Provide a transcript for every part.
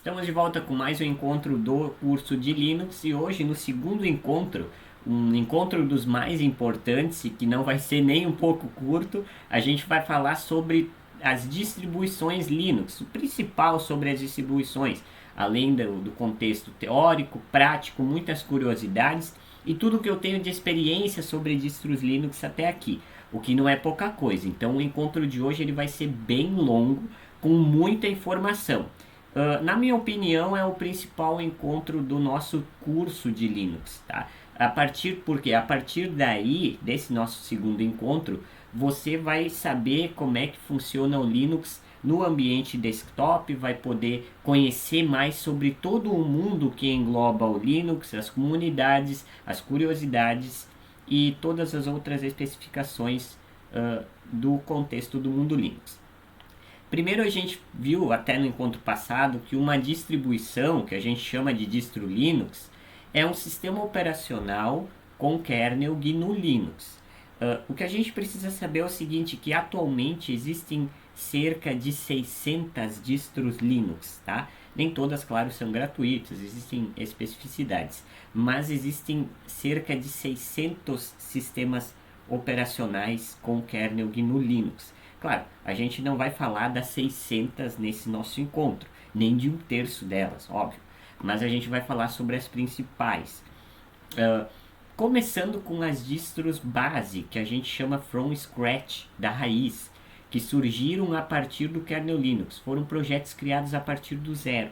Estamos de volta com mais um encontro do curso de Linux e hoje no segundo encontro, um encontro dos mais importantes e que não vai ser nem um pouco curto, a gente vai falar sobre as distribuições Linux, o principal sobre as distribuições, além do contexto teórico, prático, muitas curiosidades e tudo que eu tenho de experiência sobre distros Linux até aqui, o que não é pouca coisa. Então o encontro de hoje ele vai ser bem longo, com muita informação. Na minha opinião, é o principal encontro do nosso curso de Linux, tá? Porque a partir daí, desse nosso segundo encontro, você vai saber como é que funciona o Linux no ambiente desktop, vai poder conhecer mais sobre todo o mundo que engloba o Linux, as comunidades, as curiosidades e todas as outras especificações do contexto do mundo Linux. Primeiro a gente viu até no encontro passado que uma distribuição, que a gente chama de distro Linux, é um sistema operacional com kernel GNU Linux. O que a gente precisa saber é o seguinte, que atualmente existem cerca de 600 distros Linux, tá? Nem todas, claro, são gratuitas, existem especificidades, mas existem cerca de 600 sistemas operacionais com kernel GNU Linux. Claro, a gente não vai falar das 600 nesse nosso encontro, nem de um terço delas, óbvio, mas a gente vai falar sobre as principais. Começando com as distros base, que a gente chama from scratch, da raiz, que surgiram a partir do kernel Linux, foram projetos criados a partir do zero.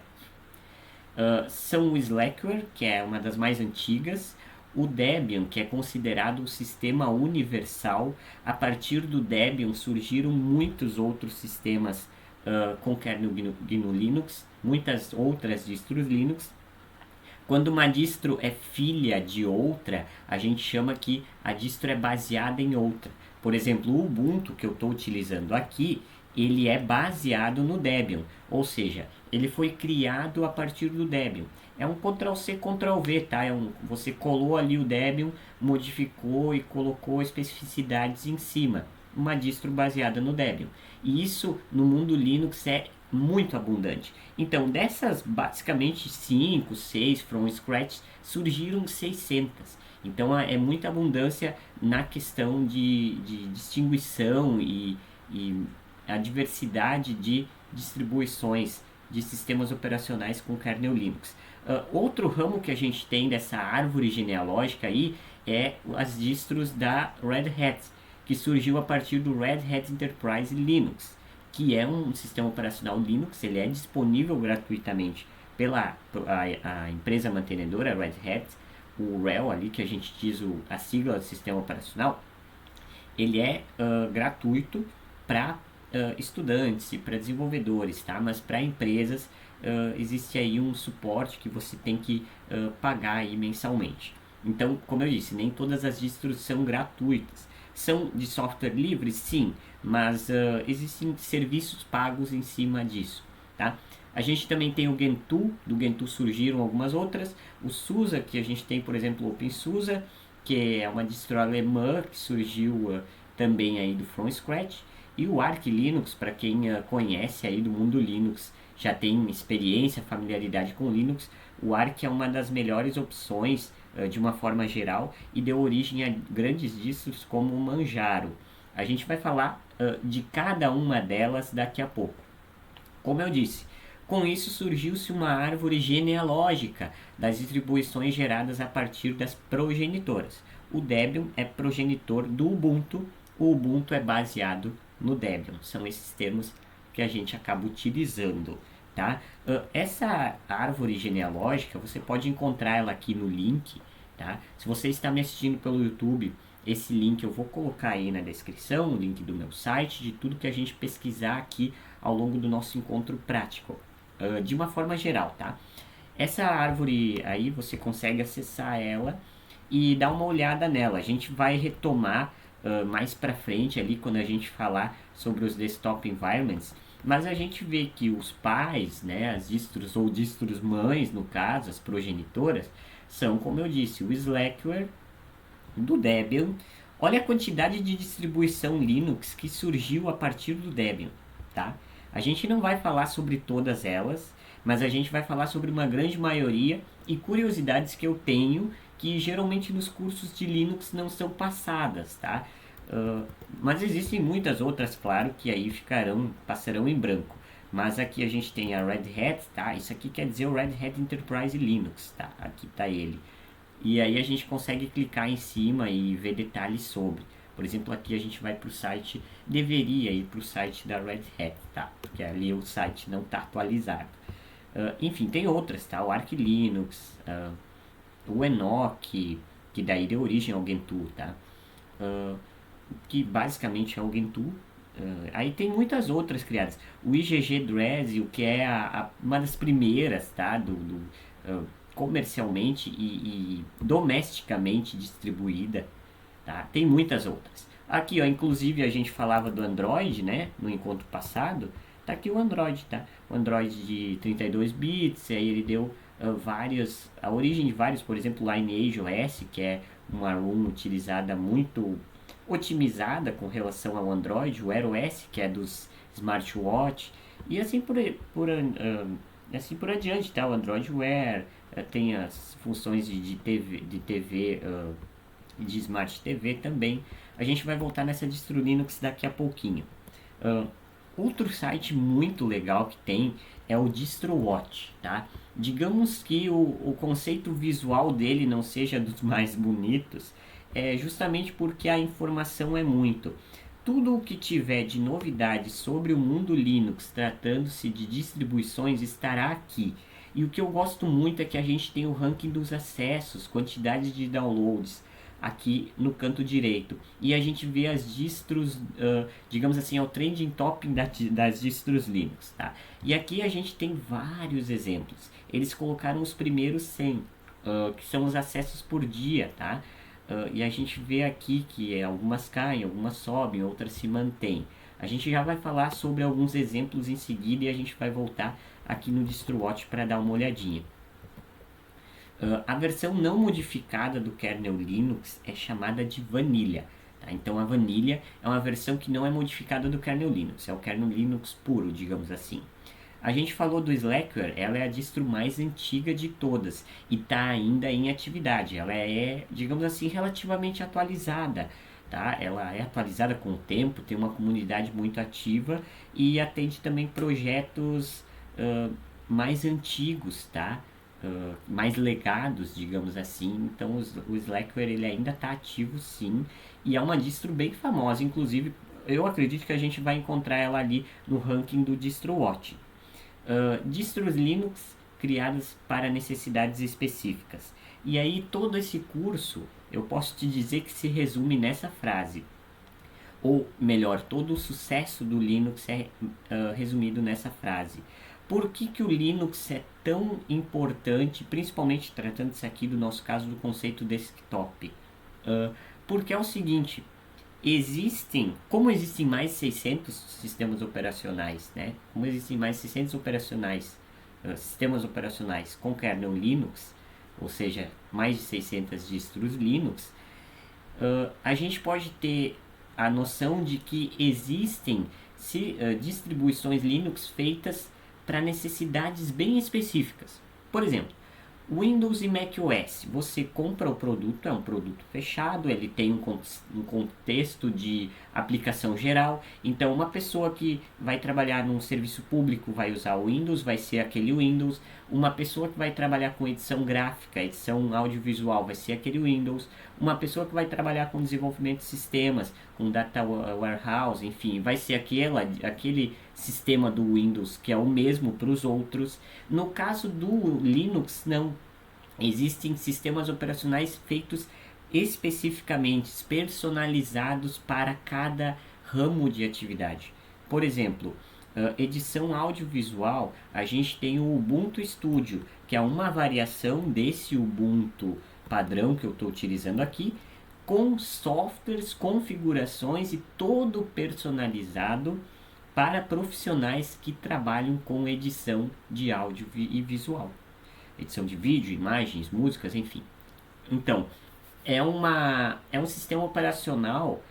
São o Slackware, que é uma das mais antigas, o Debian, que é considerado o sistema universal. A partir do Debian surgiram muitos outros sistemas com kernel GNU Linux, muitas outras distros Linux. Quando uma distro é filha de outra, a gente chama que a distro é baseada em outra. Por exemplo, o Ubuntu que eu estou utilizando aqui, ele é baseado no Debian, ou seja, ele foi criado a partir do Debian. É um Ctrl+C, Ctrl+V, tá? Você colou ali o Debian, modificou e colocou especificidades em cima. Uma distro baseada no Debian. E isso no mundo Linux é muito abundante. Então, dessas basicamente 5, 6 from scratch, surgiram 600. Então, é muita abundância na questão de distinguição e a diversidade de distribuições de sistemas operacionais com kernel Linux. Outro ramo que a gente tem dessa árvore genealógica aí é as distros da Red Hat, que surgiu a partir do Red Hat Enterprise Linux, que é um sistema operacional Linux. Ele é disponível gratuitamente pela a empresa mantenedora Red Hat, o RHEL ali, que a gente diz a sigla do sistema operacional. Ele é gratuito para estudantes e para desenvolvedores, tá? Mas para empresas existe aí um suporte que você tem que pagar aí mensalmente. Então, como eu disse, nem todas as distros são gratuitas. São de software livre? Sim, mas existem serviços pagos em cima disso, tá? A gente também tem o Gentoo, do Gentoo surgiram algumas outras. O SUSE, que a gente tem, por exemplo, o OpenSUSE, que é uma distro alemã que surgiu também aí do From Scratch. E o Arch Linux, para quem conhece aí do mundo Linux, já tem experiência, familiaridade com Linux, o Arch é uma das melhores opções de uma forma geral e deu origem a grandes distros como o Manjaro. A gente vai falar de cada uma delas daqui a pouco. Como eu disse, com isso surgiu-se uma árvore genealógica das distribuições geradas a partir das progenitoras. O Debian é progenitor do Ubuntu, o Ubuntu é baseado no Debian. São esses termos que a gente acaba utilizando, tá? Essa árvore genealógica, você pode encontrar ela aqui no link, tá? Se você está me assistindo pelo YouTube, esse link eu vou colocar aí na descrição, o link do meu site, de tudo que a gente pesquisar aqui ao longo do nosso encontro prático, de uma forma geral, tá? Essa árvore aí, você consegue acessar ela e dar uma olhada nela. A gente vai retomar mais pra frente ali, quando a gente falar sobre os desktop environments, mas a gente vê que os pais, né, as distros ou distros mães, no caso, as progenitoras, são, como eu disse, o Slackware, do Debian. Olha a quantidade de distribuição Linux que surgiu a partir do Debian, tá? A gente não vai falar sobre todas elas, mas a gente vai falar sobre uma grande maioria e curiosidades que eu tenho que geralmente nos cursos de Linux não são passadas, tá? Uh, mas existem muitas outras, claro, que aí passarão em branco. Mas aqui a gente tem a Red Hat, tá? Isso aqui quer dizer o Red Hat Enterprise Linux, tá? Aqui tá ele. E aí a gente consegue clicar em cima e ver detalhes sobre. Por exemplo, aqui a gente vai para o site, deveria ir para o site da Red Hat, tá? Porque ali o site não está atualizado. Enfim, tem outras, tá? O Arch Linux, o Enoch, que daí deu origem ao Gentoo, tá? Que basicamente é o Gentoo. Aí tem muitas outras criadas. O IgG Dressel, que é uma das primeiras, tá? Comercialmente e domesticamente distribuída, tá? Tem muitas outras. Aqui, ó, inclusive a gente falava do Android, né? No encontro passado. Tá aqui o Android, tá? O Android de 32 bits, aí ele deu a origem de vários, por exemplo, Lineage OS, que é uma ROM utilizada muito otimizada com relação ao Android, o Air OS, que é dos smartwatch, e assim por adiante, tá? O Android Wear tem as funções de TV, de Smart TV também. A gente vai voltar nessa distro Linux daqui a pouquinho. Outro site muito legal que tem é o DistroWatch, tá? Digamos que o conceito visual dele não seja dos mais bonitos, justamente porque a informação é muito. Tudo o que tiver de novidade sobre o mundo Linux, tratando-se de distribuições, estará aqui. E o que eu gosto muito é que a gente tem o ranking dos acessos, quantidade de downloads aqui no canto direito. E a gente vê as distros, digamos assim, é o trending topping das distros Linux, tá? E aqui a gente tem vários exemplos. Eles colocaram os primeiros 100, que são os acessos por dia, tá? E a gente vê aqui que algumas caem, algumas sobem, outras se mantêm. A gente já vai falar sobre alguns exemplos em seguida e a gente vai voltar aqui no DistroWatch para dar uma olhadinha. A versão não modificada do kernel Linux é chamada de Vanilla. Tá? Então a Vanilla é uma versão que não é modificada do kernel Linux, é o kernel Linux puro, digamos assim. A gente falou do Slackware, ela é a distro mais antiga de todas e está ainda em atividade. Ela é, digamos assim, relativamente atualizada. Tá? Ela é atualizada com o tempo, tem uma comunidade muito ativa e atende também projetos mais antigos, tá? Mais legados, digamos assim. Então o Slackware ele ainda está ativo, sim, e é uma distro bem famosa. Inclusive, eu acredito que a gente vai encontrar ela ali no ranking do DistroWatch. Distros Linux criadas para necessidades específicas. E aí todo esse curso, eu posso te dizer que se resume nessa frase. Ou melhor, todo o sucesso do Linux é resumido nessa frase. Por que o Linux é tão importante, principalmente tratando-se aqui do nosso caso do conceito desktop? Porque é o seguinte, como existem mais 600 sistemas operacionais, né? Como existem mais 600 sistemas operacionais com kernel Linux, ou seja, mais de 600 distros Linux, a gente pode ter a noção de que existem distribuições Linux feitas para necessidades bem específicas. Por exemplo, Windows e macOS, você compra o produto, é um produto fechado, ele tem um contexto de aplicação geral, então uma pessoa que vai trabalhar num serviço público vai usar o Windows, vai ser aquele Windows, uma pessoa que vai trabalhar com edição gráfica, edição audiovisual, vai ser aquele Windows, uma pessoa que vai trabalhar com desenvolvimento de sistemas, com data warehouse, enfim, vai ser aquele sistema do Windows que é o mesmo para os outros. No caso do Linux, não. Existem sistemas operacionais feitos especificamente, personalizados para cada ramo de atividade. Por exemplo, edição audiovisual, a gente tem o Ubuntu Studio, que é uma variação desse Ubuntu padrão que eu estou utilizando aqui, com softwares, configurações e todo personalizado para profissionais que trabalham com edição de áudio e visual. Edição de vídeo, imagens, músicas, enfim. Então, é um sistema operacional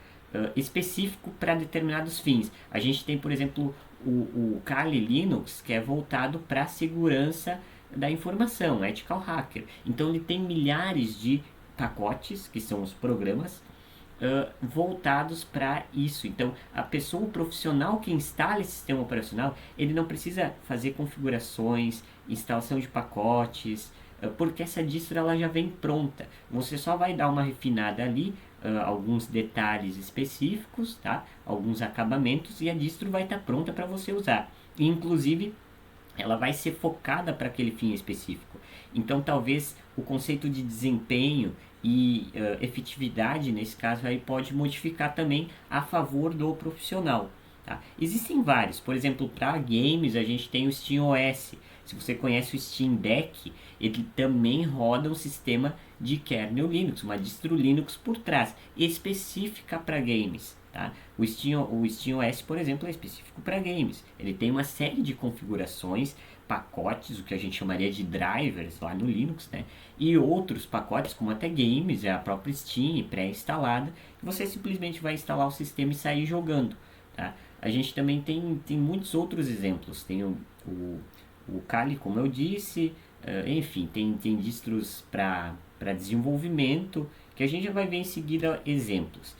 específico para determinados fins. A gente tem, por exemplo, o Kali Linux, que é voltado para a segurança da informação, Ethical Hacker. Então ele tem milhares de pacotes, que são os programas, voltados para isso. Então, a pessoa, o profissional que instala esse sistema operacional, ele não precisa fazer configurações, instalação de pacotes, porque essa distro ela já vem pronta. Você só vai dar uma refinada ali, alguns detalhes específicos, tá? Alguns acabamentos, e a distro vai estar pronta para você usar. E, inclusive, ela vai ser focada para aquele fim específico. Então, talvez o conceito de desempenho e efetividade, nesse caso, aí pode modificar também a favor do profissional. Tá? Existem vários, por exemplo, para games a gente tem o SteamOS. Se você conhece o Steam Deck, ele também roda um sistema de kernel Linux, uma distro Linux por trás, específica para games. Tá? O SteamOS, por exemplo, é específico para games. Ele tem uma série de configurações, pacotes, o que a gente chamaria de drivers lá no Linux, né? E outros pacotes, como até games, é a própria Steam pré-instalada, que você simplesmente vai instalar o sistema e sair jogando. Tá? A gente também tem muitos outros exemplos. Tem o Kali, como eu disse, enfim, tem distros para desenvolvimento, que a gente já vai ver em seguida exemplos.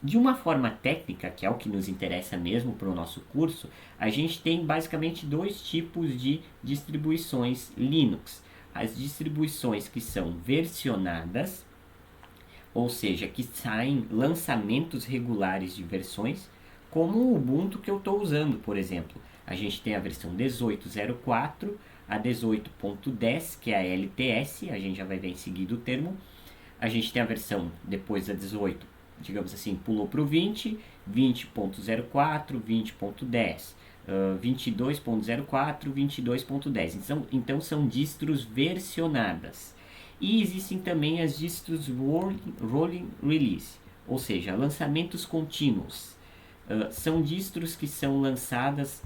De uma forma técnica, que é o que nos interessa mesmo para o nosso curso, a gente tem basicamente dois tipos de distribuições Linux. As distribuições que são versionadas, ou seja, que saem lançamentos regulares de versões, como o Ubuntu que eu estou usando, por exemplo. A gente tem a versão 18.04, a 18.10, que é a LTS, a gente já vai ver em seguida o termo. A gente tem a versão depois da 18, digamos assim, pulou para o 20, 20.04, 20.10, 22.04, 22.10. Então são distros versionadas. E existem também as distros rolling release, ou seja, lançamentos contínuos. São distros que são lançadas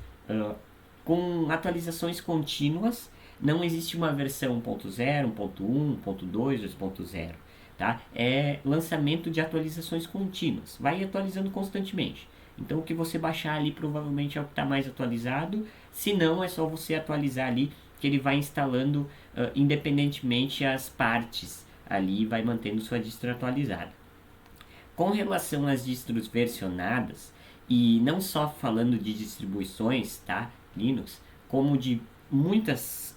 com atualizações contínuas. Não existe uma versão 1.0, 1.1, 1.2, 2.0. Tá? É lançamento de atualizações contínuas, vai atualizando constantemente. Então o que você baixar ali provavelmente é o que está mais atualizado, se não é só você atualizar ali, que ele vai instalando independentemente as partes ali e vai mantendo sua distro atualizada. Com relação às distros versionadas, e não só falando de distribuições, tá, Linux, como de muitas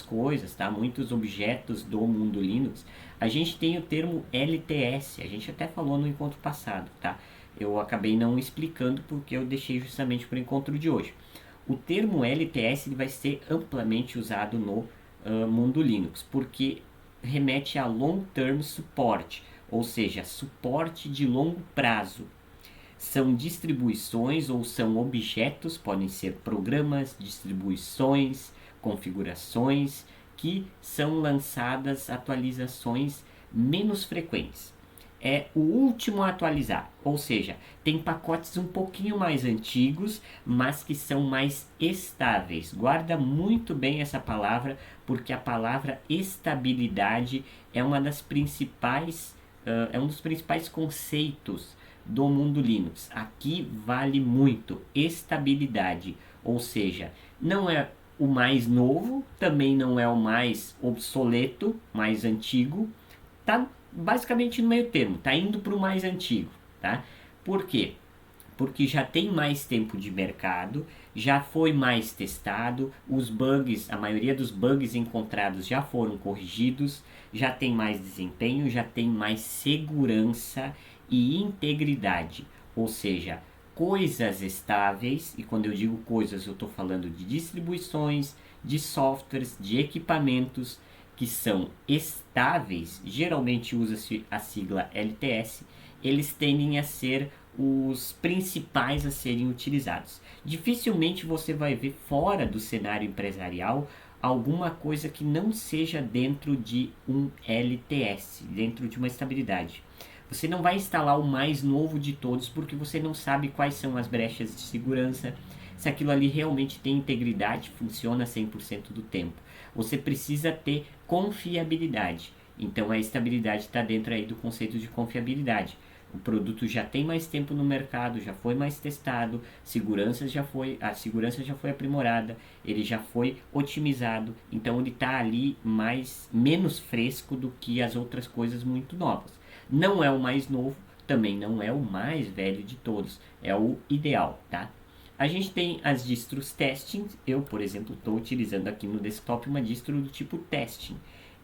coisas, tá? Muitos objetos do mundo Linux, a gente tem o termo LTS, a gente até falou no encontro passado, tá? Eu acabei não explicando porque eu deixei justamente para o encontro de hoje. O termo LTS ele vai ser amplamente usado no mundo Linux, porque remete a Long Term Support, ou seja, suporte de longo prazo. São distribuições ou são objetos, podem ser programas, distribuições, configurações, que são lançadas atualizações menos frequentes. É o último a atualizar, ou seja, tem pacotes um pouquinho mais antigos, mas que são mais estáveis. Guarda muito bem essa palavra, porque a palavra estabilidade é uma das principais, é um dos principais conceitos do mundo Linux. Aqui vale muito estabilidade, ou seja, não é o mais novo, também não é o mais obsoleto, mais antigo, tá basicamente no meio termo, tá indo para o mais antigo, tá? Por quê? Porque já tem mais tempo de mercado, já foi mais testado, os bugs, a maioria dos bugs encontrados já foram corrigidos, já tem mais desempenho, já tem mais segurança e integridade, ou seja, coisas estáveis, e quando eu digo coisas eu estou falando de distribuições, de softwares, de equipamentos que são estáveis, geralmente usa-se a sigla LTS, eles tendem a ser os principais a serem utilizados. Dificilmente você vai ver fora do cenário empresarial alguma coisa que não seja dentro de um LTS, dentro de uma estabilidade. Você não vai instalar o mais novo de todos porque você não sabe quais são as brechas de segurança, se aquilo ali realmente tem integridade, funciona 100% do tempo. Você precisa ter confiabilidade. Então a estabilidade está dentro aí do conceito de confiabilidade. O produto já tem mais tempo no mercado, já foi mais testado, a segurança já foi aprimorada, ele já foi otimizado, então ele está ali menos fresco do que as outras coisas muito novas. Não é o mais novo, também não é o mais velho de todos, é o ideal, tá? A gente tem as distros testing. Eu, por exemplo, estou utilizando aqui no desktop uma distro do tipo testing,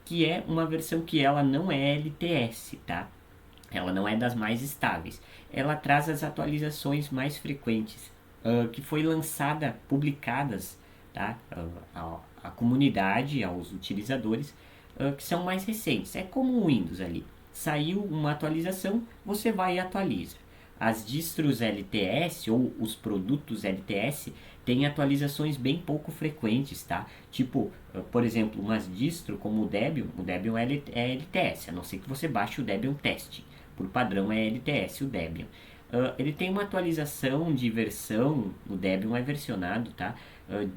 que é uma versão que ela não é LTS, tá? Ela não é das mais estáveis. Ela traz as atualizações mais frequentes, que foi lançada, publicadas, tá? A comunidade, aos utilizadores, que são mais recentes. É como o Windows ali. Saiu uma atualização, você vai e atualiza. As distros LTS ou os produtos LTS têm atualizações bem pouco frequentes, tá? Tipo, por exemplo, umas distro como o Debian é LTS, a não ser que você baixe o Debian Test. Por padrão é LTS o Debian. Ele tem uma atualização de versão, o Debian é versionado, tá?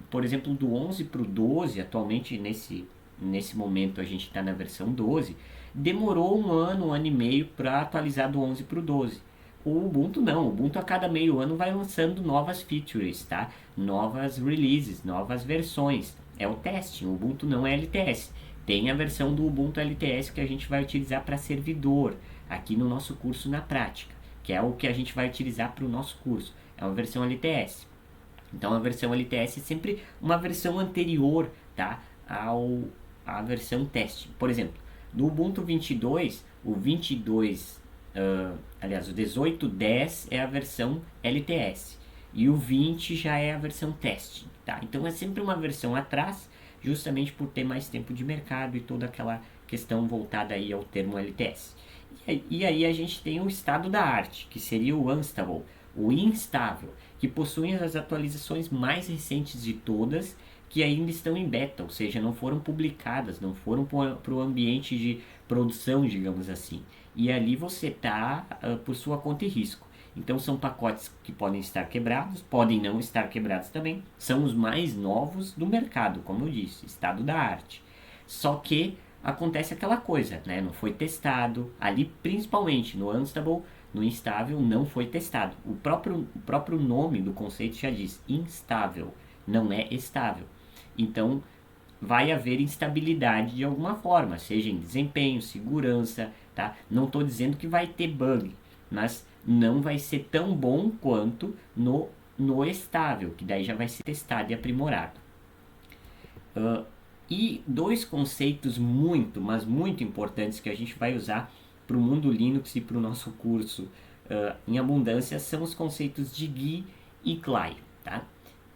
Por exemplo, do 11 para o 12, atualmente nesse momento a gente está na versão 12, demorou um ano e meio para atualizar do 11 para o 12. O Ubuntu não, o Ubuntu a cada meio ano vai lançando novas features, tá? Novas releases, novas versões. É o testing, o Ubuntu não é LTS. Tem a versão do Ubuntu LTS que a gente vai utilizar para servidor, aqui no nosso curso na prática, que é o que a gente vai utilizar para o nosso curso. É uma versão LTS. Então a versão LTS é sempre uma versão anterior, tá? À versão teste. Por exemplo, no Ubuntu 22, o 22, aliás, o 18.10 é a versão LTS e o 20 já é a versão teste, tá? Então é sempre uma versão atrás, justamente por ter mais tempo de mercado e toda aquela questão voltada aí ao termo LTS. E aí a gente tem o estado da arte, que seria o unstable, o instável, que possui as atualizações mais recentes de todas, que ainda estão em beta, ou seja, não foram publicadas, não foram para o ambiente de produção, digamos assim. E ali você está por sua conta e risco. Então são pacotes que podem estar quebrados, podem não estar quebrados também. São os mais novos do mercado, como eu disse, estado da arte. Só que acontece aquela coisa, né? Não foi testado. Ali, principalmente no unstable, no instável, não foi testado. O próprio nome do conceito já diz instável, não é estável. Então, vai haver instabilidade de alguma forma, seja em desempenho, segurança, tá? Não estou dizendo que vai ter bug, mas não vai ser tão bom quanto no estável, que daí já vai ser testado e aprimorado. E dois conceitos muito, mas muito importantes que a gente vai usar para o mundo Linux e para o nosso curso em abundância são os conceitos de GUI e CLI, tá?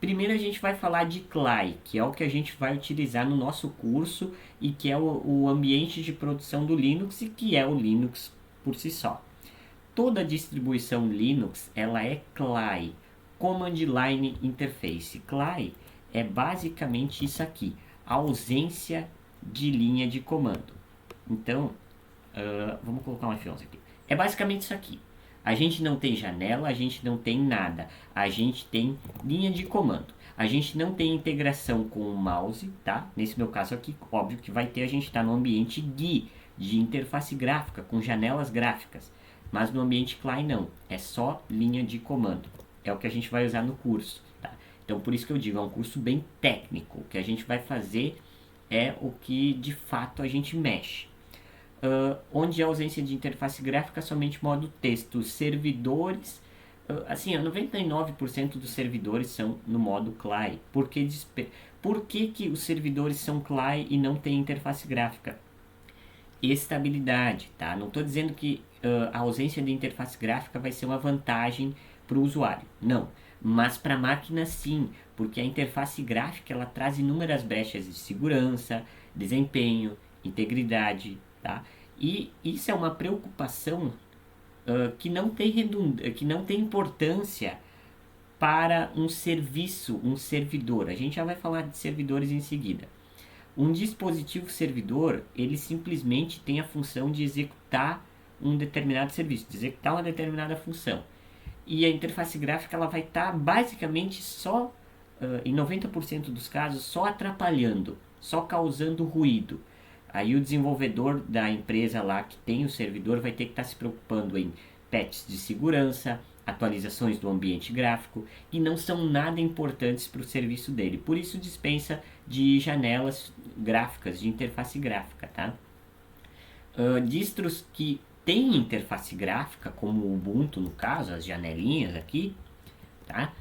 Primeiro a gente vai falar de CLI, que é o que a gente vai utilizar no nosso curso e que é o ambiente de produção do Linux e que é o Linux por si só. Toda distribuição Linux ela é CLI, Command Line Interface. CLI é basicamente isso aqui, a ausência de linha de comando. Então, vamos colocar um F11 aqui. É basicamente isso aqui. A gente não tem janela, a gente não tem nada. A gente tem linha de comando. A gente não tem integração com o mouse, tá? Nesse meu caso aqui, óbvio que vai ter, a gente está no ambiente GUI, de interface gráfica, com janelas gráficas. Mas no ambiente CLI não, é só linha de comando. É o que a gente vai usar no curso, tá? Então por isso que eu digo, é um curso bem técnico. O que a gente vai fazer é o que de fato a gente mexe. Onde a ausência de interface gráfica é somente modo texto. Os servidores, assim, 99% dos servidores são no modo CLI. Por que os servidores são CLI e não tem interface gráfica? Estabilidade, tá? Não estou dizendo que a ausência de interface gráfica vai ser uma vantagem para o usuário, não. Mas para a máquina sim, porque a interface gráfica ela traz inúmeras brechas de segurança, desempenho, integridade, tá? E isso é uma preocupação que não tem importância para um serviço, um servidor. A gente já vai falar de servidores em seguida. Um dispositivo servidor, ele simplesmente tem a função de executar um determinado serviço, de executar uma determinada função. E a interface gráfica ela vai estar basicamente só, em 90% dos casos, só atrapalhando, só causando ruído. Aí o desenvolvedor da empresa lá que tem o servidor vai ter que estar se preocupando em patches de segurança, atualizações do ambiente gráfico e não são nada importantes para o serviço dele. Por isso dispensa de janelas gráficas, de interface gráfica, tá? Distros que têm interface gráfica, como o Ubuntu no caso, as janelinhas aqui, tá?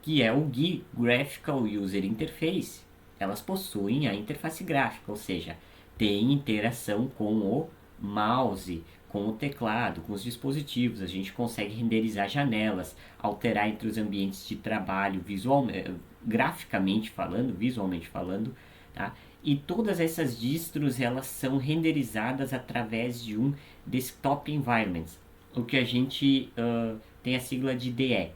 Que é o GUI, Graphical User Interface, elas possuem a interface gráfica, ou seja, tem interação com o mouse, com o teclado, com os dispositivos. A gente consegue renderizar janelas, alterar entre os ambientes de trabalho, graficamente falando, visualmente falando, tá? E todas essas distros elas são renderizadas através de um Desktop Environment, o que a gente tem a sigla de DE.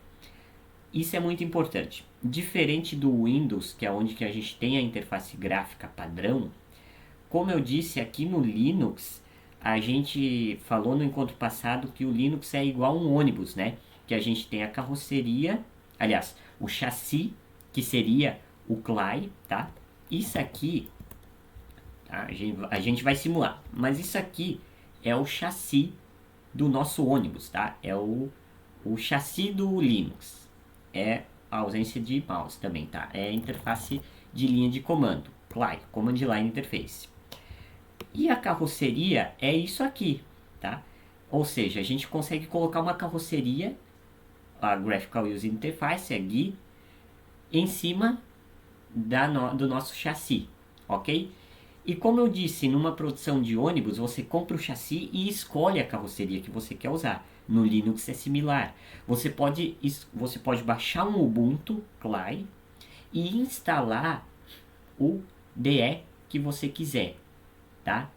Isso é muito importante. Diferente do Windows, que é onde que a gente tem a interface gráfica padrão, como eu disse aqui no Linux, a gente falou no encontro passado que o Linux é igual a um ônibus, né? Que a gente tem a carroceria, aliás, o chassi, que seria o CLI, tá? Isso aqui, tá? A gente vai simular, mas isso aqui é o chassi do nosso ônibus, tá? É o chassi do Linux. É a ausência de mouse também, tá? É a interface de linha de comando, CLI, Command Line Interface. E a carroceria é isso aqui, tá? Ou seja, a gente consegue colocar uma carroceria, a Graphical User Interface, a GUI, em cima do nosso chassi, ok? E como eu disse, numa produção de ônibus, você compra o chassi e escolhe a carroceria que você quer usar. No Linux é similar. Você pode baixar um Ubuntu CLI e instalar o DE que você quiser, tá?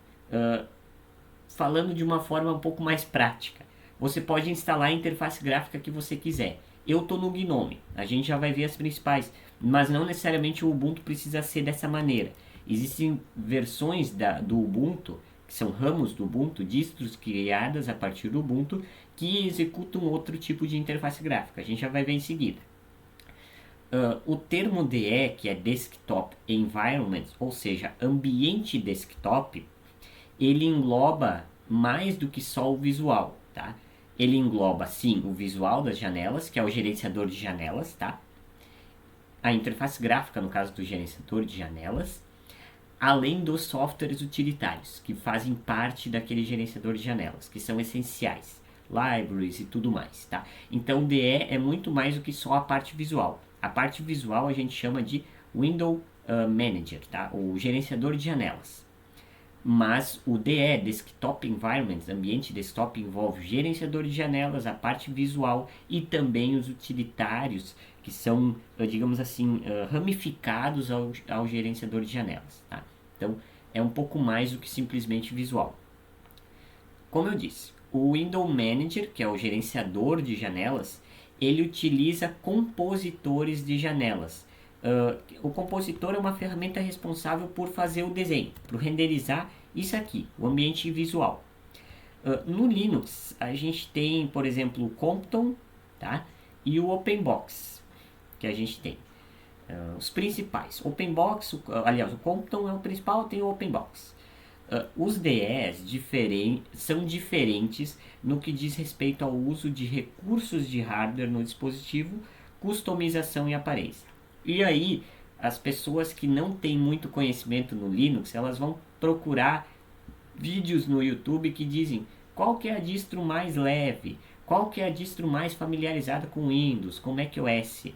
Falando de uma forma um pouco mais prática, você pode instalar a interface gráfica que você quiser. Eu estou no GNOME, a gente já vai ver as principais, mas não necessariamente o Ubuntu precisa ser dessa maneira. Existem versões do Ubuntu, que são ramos do Ubuntu, distros criadas a partir do Ubuntu, que executam outro tipo de interface gráfica. A gente já vai ver em seguida. O termo DE, que é Desktop Environment, ou seja, ambiente desktop, ele engloba mais do que só o visual, tá? Ele engloba, sim, o visual das janelas, que é o gerenciador de janelas, tá? A interface gráfica, no caso do gerenciador de janelas, além dos softwares utilitários, que fazem parte daquele gerenciador de janelas, que são essenciais, libraries e tudo mais, tá? Então, DE é muito mais do que só a parte visual. A parte visual a gente chama de Window Manager, tá? O gerenciador de janelas. Mas o DE, Desktop Environment, ambiente desktop, envolve o gerenciador de janelas, a parte visual e também os utilitários, que são, digamos assim, ramificados ao gerenciador de janelas, tá? Então, é um pouco mais do que simplesmente visual. Como eu disse, o Window Manager, que é o gerenciador de janelas, ele utiliza compositores de janelas. O compositor é uma ferramenta responsável por fazer o desenho, por renderizar isso aqui, o ambiente visual. No Linux, a gente tem, por exemplo, o Compton, tá? E o OpenBox, que a gente tem. Os principais. OpenBox, aliás, o Compton é o principal, tem o OpenBox. Os DEs são diferentes no que diz respeito ao uso de recursos de hardware no dispositivo, customização e aparência. E aí, as pessoas que não têm muito conhecimento no Linux, elas vão procurar vídeos no YouTube que dizem qual que é a distro mais leve, qual que é a distro mais familiarizada com Windows, com macOS.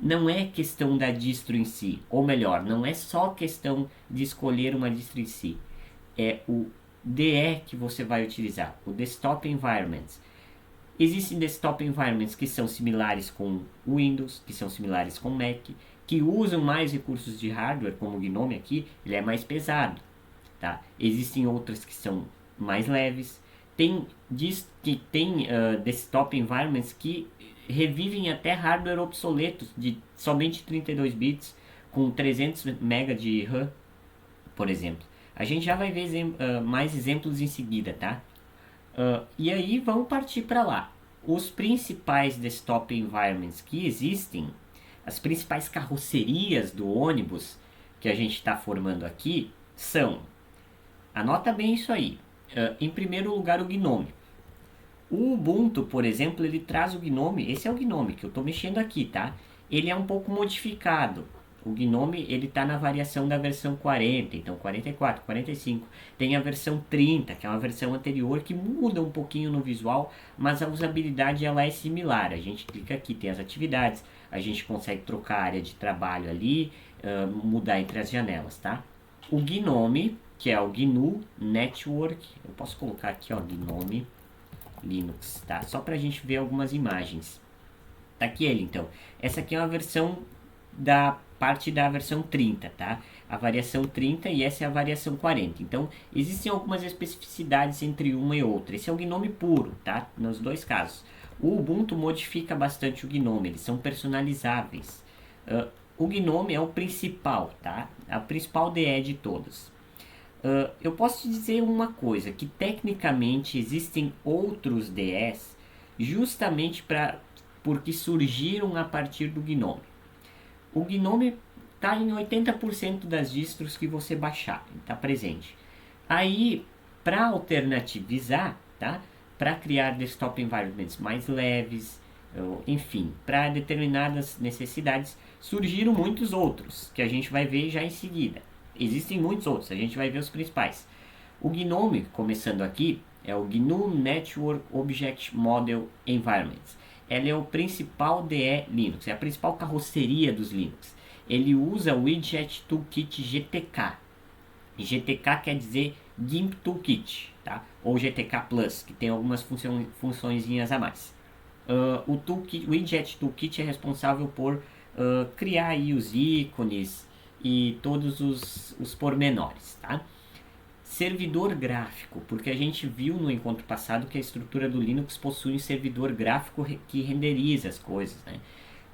Não é questão da distro em si, ou melhor, não é só questão de escolher uma distro em si. É o DE que você vai utilizar, o Desktop Environment. Existem desktop environments que são similares com Windows, que são similares com Mac, que usam mais recursos de hardware, como o GNOME aqui, ele é mais pesado, tá? Existem outras que são mais leves. Tem desktop environments que revivem até hardware obsoletos de somente 32 bits, com 300 MB de RAM, por exemplo. A gente já vai ver mais exemplos em seguida, tá? E aí vamos partir para lá. Os principais desktop environments que existem, as principais carrocerias do ônibus que a gente está formando aqui são, anota bem isso aí, em primeiro lugar o GNOME. O Ubuntu, por exemplo, ele traz o Gnome, esse é o Gnome que eu estou mexendo aqui, tá? Ele é um pouco modificado. O Gnome, ele está na variação da versão 40, então 44, 45. Tem a versão 30, que é uma versão anterior, que muda um pouquinho no visual, mas a usabilidade ela é similar. A gente clica aqui, tem as atividades, a gente consegue trocar a área de trabalho ali, mudar entre as janelas, tá? O Gnome, que é o GNU Network, eu posso colocar aqui, ó, Gnome Linux, tá? Só para a gente ver algumas imagens. Tá aqui ele, então. Essa aqui é uma versão da parte da versão 30, tá? A variação 30 e essa é a variação 40. Então, existem algumas especificidades entre uma e outra. Esse é o Gnome puro, tá? Nos dois casos. O Ubuntu modifica bastante o Gnome, eles são personalizáveis. O Gnome é o principal, tá? A principal DE de todos. Eu posso te dizer uma coisa, que tecnicamente existem outros DEs justamente porque surgiram a partir do Gnome. O Gnome está em 80% das distros que você baixar, está presente. Aí, para alternativizar, tá? Para criar desktop environments mais leves, enfim, para determinadas necessidades, surgiram muitos outros, que a gente vai ver já em seguida. Existem muitos outros, a gente vai ver os principais. O Gnome, começando aqui, é o GNU Network Object Model Environments. Ela é o principal DE Linux, é a principal carroceria dos Linux. Ele usa o Widget Toolkit GTK. GTK quer dizer GIMP Toolkit, tá? Ou GTK Plus, que tem algumas funçõezinhas a mais. O Widget Toolkit é responsável por criar aí os ícones e todos os pormenores, tá? Servidor gráfico, porque a gente viu no encontro passado que a estrutura do Linux possui um servidor gráfico que renderiza as coisas, né?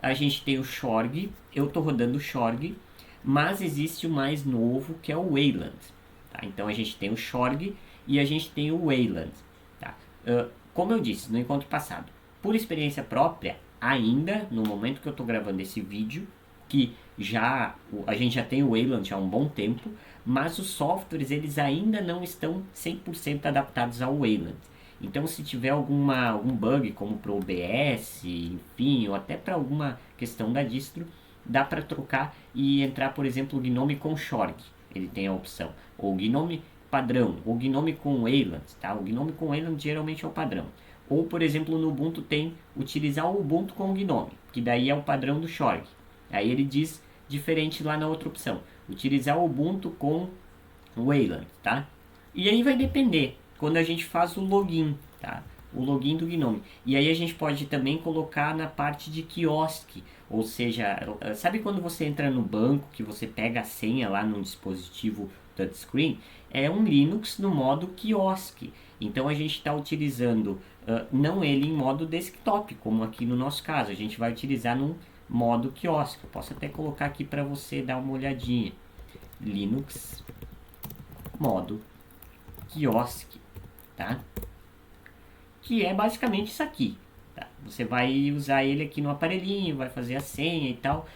A gente tem o Shorg, eu estou rodando o Shorg, mas existe o mais novo que é o Wayland, tá? Então a gente tem o Shorg e a gente tem o Wayland, tá? Como eu disse no encontro passado, por experiência própria, ainda no momento que eu estou gravando esse vídeo, que a gente já tem o Wayland há um bom tempo, mas os softwares eles ainda não estão 100% adaptados ao Wayland. Então, se tiver algum bug, como para o OBS, enfim, ou até para alguma questão da distro, dá para trocar e entrar, por exemplo, o Gnome com Shorg. Ele tem a opção. Ou Gnome padrão, ou Gnome com Wayland. Tá? O Gnome com Wayland geralmente é o padrão. Ou, por exemplo, no Ubuntu tem utilizar o Ubuntu com o Gnome, que daí é o padrão do Shorg. Aí ele diz diferente lá na outra opção. Utilizar o Ubuntu com o Wayland, tá? E aí vai depender quando a gente faz o login, tá? O login do Gnome. E aí a gente pode também colocar na parte de quiosque, ou seja, sabe quando você entra no banco que você pega a senha lá num dispositivo touchscreen? É um Linux no modo quiosque. Então a gente está utilizando não ele em modo desktop, como aqui no nosso caso. A gente vai utilizar num modo quiosque. Eu posso até colocar aqui para você dar uma olhadinha. Linux modo quiosque, tá? Que é basicamente isso aqui, tá? Você vai usar ele aqui no aparelhinho, vai fazer a senha e tal.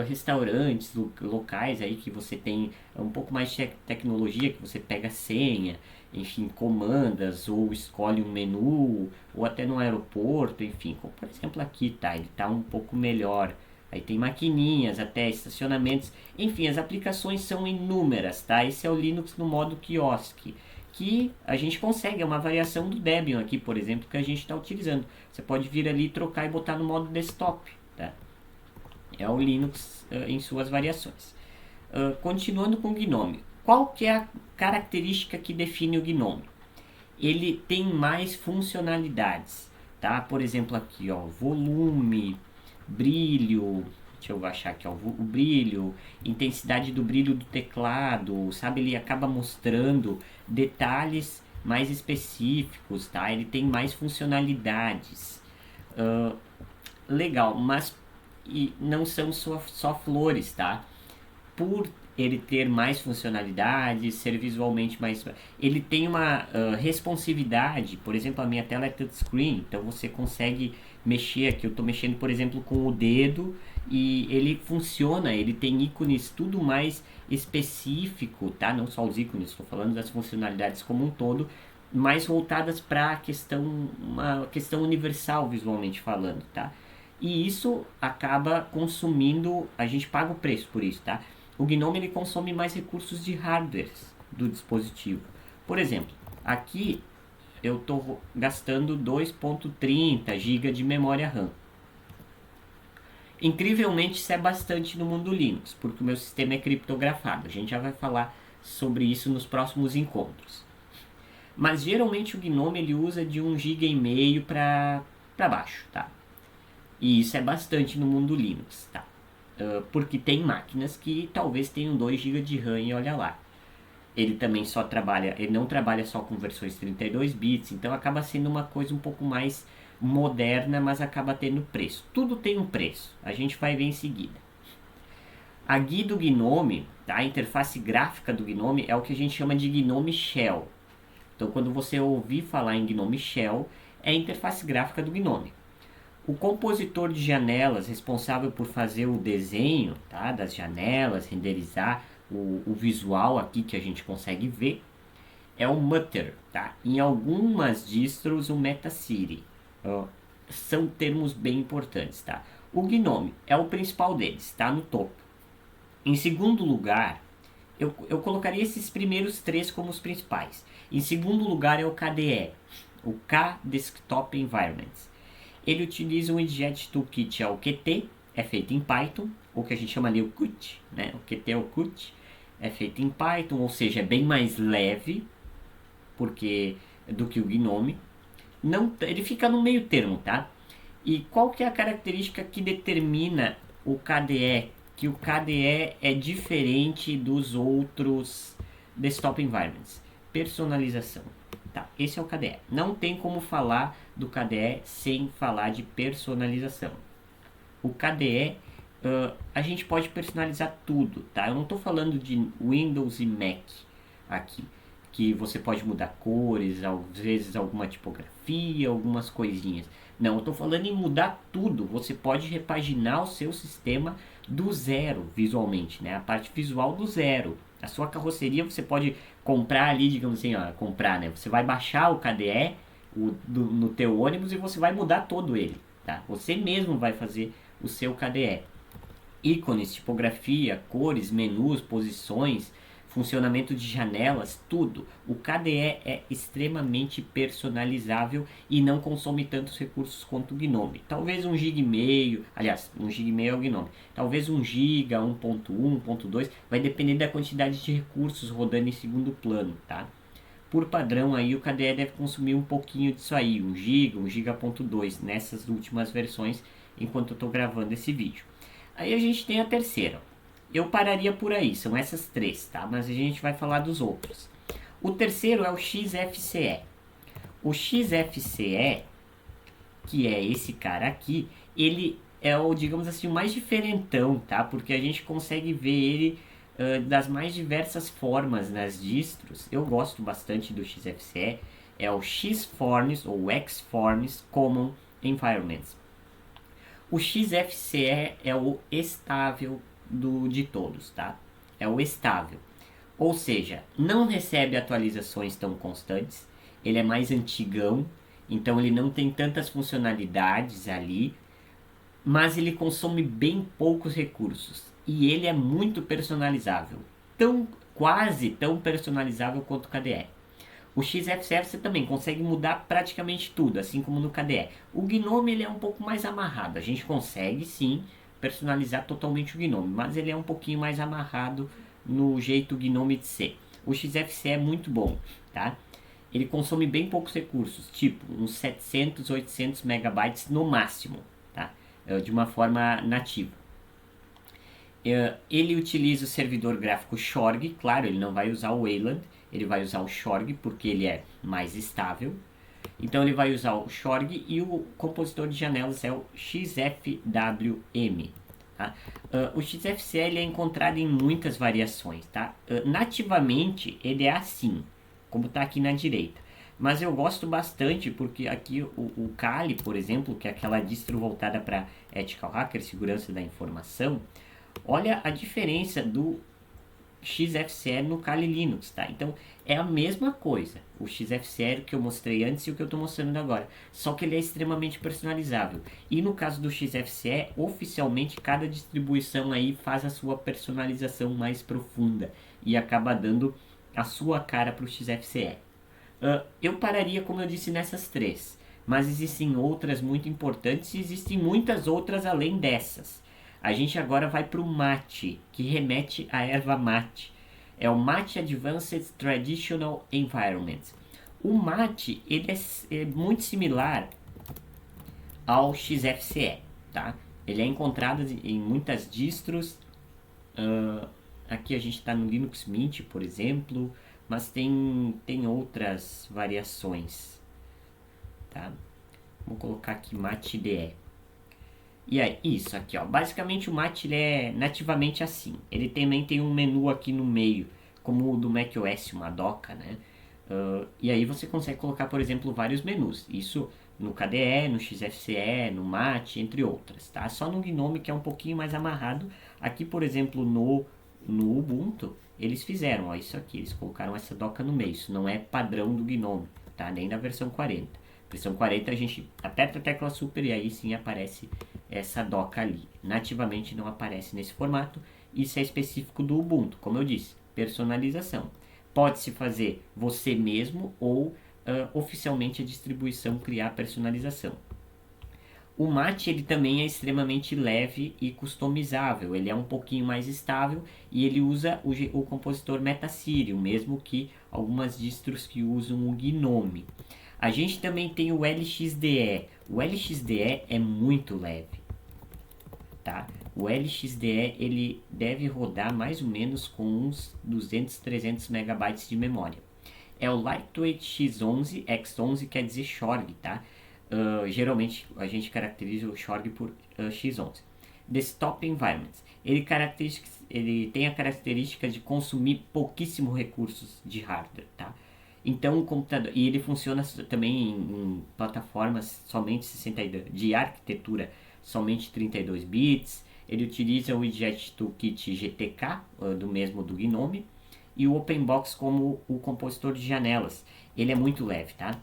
Restaurantes, locais aí que você tem um pouco mais de tecnologia, que você pega a senha, enfim, comandas, ou escolhe um menu, ou até no aeroporto, enfim, como por exemplo aqui, tá? Ele tá um pouco melhor. Aí tem maquininhas, até estacionamentos, enfim, as aplicações são inúmeras, tá? Esse é o Linux no modo quiosque, que a gente consegue, é uma variação do Debian aqui, por exemplo, que a gente está utilizando. Você pode vir ali, trocar e botar no modo desktop, tá? É o Linux em suas variações. Continuando com o Gnome. Qual que é a característica que define o Gnome? Ele tem mais funcionalidades, tá? Por exemplo aqui, ó, volume, brilho, deixa eu achar aqui, ó, o brilho, intensidade do brilho do teclado, sabe? Ele acaba mostrando detalhes mais específicos, tá? Ele tem mais funcionalidades. Legal, mas não são só flores, tá? Por ele ter mais funcionalidades, ser visualmente mais... Ele tem uma responsividade, por exemplo, a minha tela é touchscreen, então você consegue mexer aqui, eu estou mexendo, por exemplo, com o dedo, e ele funciona, ele tem ícones tudo mais específico, tá? Não só os ícones, estou falando das funcionalidades como um todo, mais voltadas para uma questão universal visualmente falando, tá? E isso acaba consumindo, a gente paga o preço por isso, tá? O Gnome ele consome mais recursos de hardware do dispositivo. Por exemplo, aqui eu estou gastando 2.30 GB de memória RAM. Incrivelmente isso é bastante no mundo Linux, porque o meu sistema é criptografado. A gente já vai falar sobre isso nos próximos encontros. Mas geralmente o Gnome ele usa de 1,5 GB para baixo, tá? E isso é bastante no mundo Linux, tá? Porque tem máquinas que talvez tenham 2 GB de RAM e olha lá. Ele não trabalha só com versões 32 bits, então acaba sendo uma coisa um pouco mais moderna, mas acaba tendo preço. Tudo tem um preço, a gente vai ver em seguida. A GUI do Gnome, tá? A interface gráfica do Gnome é o que a gente chama de Gnome Shell. Então quando você ouvir falar em Gnome Shell, é a interface gráfica do Gnome. O compositor de janelas responsável por fazer o desenho, tá, das janelas, renderizar o visual aqui que a gente consegue ver, é o Mutter. Tá? Em algumas distros, o Metacity. São termos bem importantes. Tá? O Gnome é o principal deles, está no topo. Em segundo lugar, eu colocaria esses primeiros três como os principais. Em segundo lugar é o KDE, o K Desktop Environment. Ele utiliza o Widget Toolkit, é o Qt, é feito em Python, ou que a gente chama ali o Qt, né? O Qt é o Qt, é feito em Python, ou seja, é bem mais leve do que o Gnome. Não, ele fica no meio termo, tá? E qual que é a característica que determina o KDE? Que o KDE é diferente dos outros desktop environments. Personalização. Tá, esse é o KDE. Não tem como falar do KDE sem falar de personalização. O KDE, a gente pode personalizar tudo, tá? Eu não estou falando de Windows e Mac aqui, que você pode mudar cores, às vezes alguma tipografia, algumas coisinhas. Não, eu estou falando em mudar tudo. Você pode repaginar o seu sistema do zero visualmente, né? A parte visual do zero. A sua carroceria você pode comprar ali, digamos assim, comprar, né? Você vai baixar o KDE no teu ônibus e você vai mudar todo ele, tá? Você mesmo vai fazer o seu KDE. Ícones, tipografia, cores, menus, posições, funcionamento de janelas, tudo. O KDE é extremamente personalizável e não consome tantos recursos quanto o Gnome. Talvez 1,5 GB, aliás, 1,5 GB é o Gnome. Talvez 1 GB, 1.1, 1.2, vai depender da quantidade de recursos rodando em segundo plano, tá? Por padrão aí o KDE deve consumir um pouquinho disso aí, 1 GB, 1 GB.2 nessas últimas versões, enquanto eu estou gravando esse vídeo. Aí a gente tem a terceira. Eu pararia por aí, são essas três, tá? Mas a gente vai falar dos outros. O terceiro é o XFCE. O XFCE, que é esse cara aqui, ele é o, digamos assim, o mais diferentão, tá? Porque a gente consegue ver ele das mais diversas formas nas distros. Eu gosto bastante do XFCE. É o Xforms ou Xforms Common Environments. O XFCE é o estável de todos, tá? É o estável. Ou seja, não recebe atualizações tão constantes, ele é mais antigão, então ele não tem tantas funcionalidades ali, mas ele consome bem poucos recursos e ele é muito personalizável, quase tão personalizável quanto o KDE. O XFCE você também consegue mudar praticamente tudo, assim como no KDE. O Gnome ele é um pouco mais amarrado, a gente consegue sim personalizar totalmente o Gnome, mas ele é um pouquinho mais amarrado no jeito Gnome de ser. O XFCE é muito bom, tá? Ele consome bem poucos recursos, tipo uns 700, 800 megabytes no máximo, tá? De uma forma nativa. Ele utiliza o servidor gráfico Xorg, claro, ele não vai usar o Wayland, ele vai usar o Xorg porque ele é mais estável. Então ele vai usar o Xorg e o compositor de janelas é o XFWM. Tá? O XFCE ele é encontrado em muitas variações. Tá? Nativamente ele é assim, como está aqui na direita. Mas eu gosto bastante porque aqui o Kali, por exemplo, que é aquela distro voltada para ethical hacker, segurança da informação, olha a diferença do XFCE no Kali Linux, tá? Então é a mesma coisa, o XFCE que eu mostrei antes e o que eu estou mostrando agora, só que ele é extremamente personalizável. E no caso do XFCE, oficialmente cada distribuição aí faz a sua personalização mais profunda e acaba dando a sua cara para o XFCE. Eu pararia, como eu disse, nessas três, mas existem outras muito importantes e existem muitas outras além dessas. A gente agora vai para o mate, que remete à erva mate. É o Mate Advanced Traditional Environment. O mate ele é muito similar ao XFCE, tá? Ele é encontrado em muitas distros. Aqui a gente está no Linux Mint, por exemplo, mas tem outras variações, tá? Vou colocar aqui Mate IDE. E aí, isso aqui, ó. Basicamente o Mate ele é nativamente assim. Ele também tem um menu aqui no meio, como o do macOS, uma doca, né? E aí você consegue colocar, por exemplo, vários menus. Isso no KDE, no XFCE, no Mate, entre outras, tá? Só no Gnome que é um pouquinho mais amarrado. Aqui, por exemplo, no Ubuntu, eles fizeram, ó, isso aqui. Eles colocaram essa doca no meio. Isso não é padrão do Gnome, tá? Nem na versão 40. Versão 40 a gente aperta a tecla Super e aí sim aparece essa doca ali. Nativamente não aparece nesse formato. Isso é específico do Ubuntu, como eu disse, personalização. Pode-se fazer você mesmo ou oficialmente a distribuição criar a personalização. O Mate ele também é extremamente leve e customizável, ele é um pouquinho mais estável e ele usa o compositor Metacírio, mesmo que algumas distros que usam o Gnome. A gente também tem o LXDE. O LXDE é muito leve, tá? O LXDE ele deve rodar mais ou menos com uns 200, 300 megabytes de memória. É o Lightweight X11, X11 quer dizer Xorg, tá? Geralmente a gente caracteriza o Xorg por X11. Desktop Environments. Ele tem a característica de consumir pouquíssimo recursos de hardware, tá? Então o computador, e ele funciona também em plataformas somente 62, de arquitetura somente 32 bits. Ele utiliza o Widget Toolkit GTK, do mesmo do Gnome, e o OpenBox como o compositor de janelas. Ele é muito leve, tá?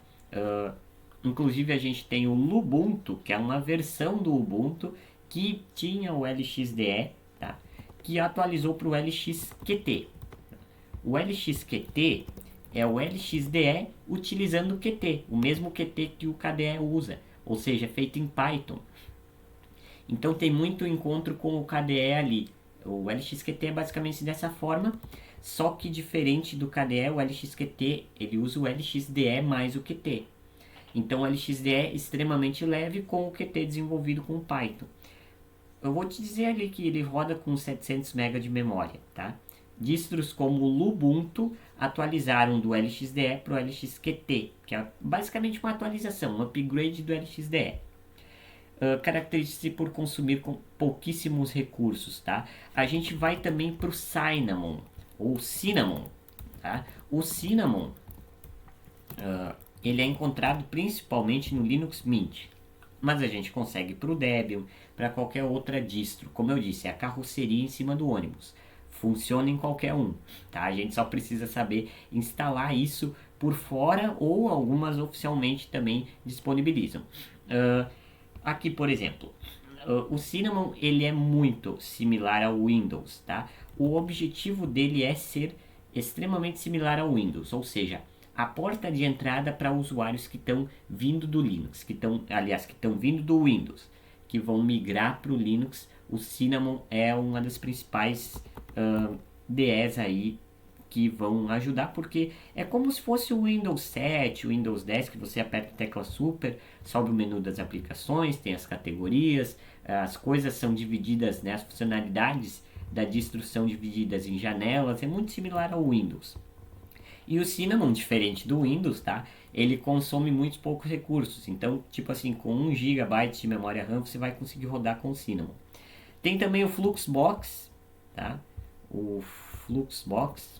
Inclusive a gente tem o Lubuntu, que é uma versão do Ubuntu que tinha o LXDE, tá? Que atualizou para o LXQT. O LXQT é o LXDE utilizando o Qt, o mesmo Qt que o KDE usa, ou seja, feito em Python. Então tem muito encontro com o KDE ali. O LXQT é basicamente dessa forma, só que diferente do KDE, o LXQT ele usa o LXDE mais o Qt. Então o LXDE é extremamente leve com o Qt desenvolvido com Python. Eu vou te dizer ali que ele roda com 700 MB de memória, tá? Distros como o Lubuntu atualizaram do LXDE para o LXQT, que é basicamente uma atualização, um upgrade do LXDE. Caracteriza-se por consumir com pouquíssimos recursos, tá? A gente vai também para o Cinnamon, ou Cinnamon, tá? O Cinnamon, ele é encontrado principalmente no Linux Mint, mas a gente consegue para o Debian, para qualquer outra distro. Como eu disse, é a carroceria em cima do ônibus. Funciona em qualquer um, tá? A gente só precisa saber instalar isso por fora ou algumas oficialmente também disponibilizam. Aqui, por exemplo, o Cinnamon ele é muito similar ao Windows, tá? O objetivo dele é ser extremamente similar ao Windows, ou seja, a porta de entrada para usuários que estão vindo do Linux, que estão vindo do Windows, que vão migrar para o Linux. O Cinnamon é uma das principais DEs aí que vão ajudar, porque é como se fosse o Windows 7, o Windows 10, que você aperta a tecla Super, sobe o menu das aplicações, tem as categorias, as coisas são divididas, né, as funcionalidades da distro são divididas em janelas, é muito similar ao Windows. E o Cinnamon, diferente do Windows, tá? Ele consome muito poucos recursos. Então, tipo assim, com 1 GB de memória RAM, você vai conseguir rodar com o Cinnamon. Tem também o Fluxbox, tá? O Fluxbox,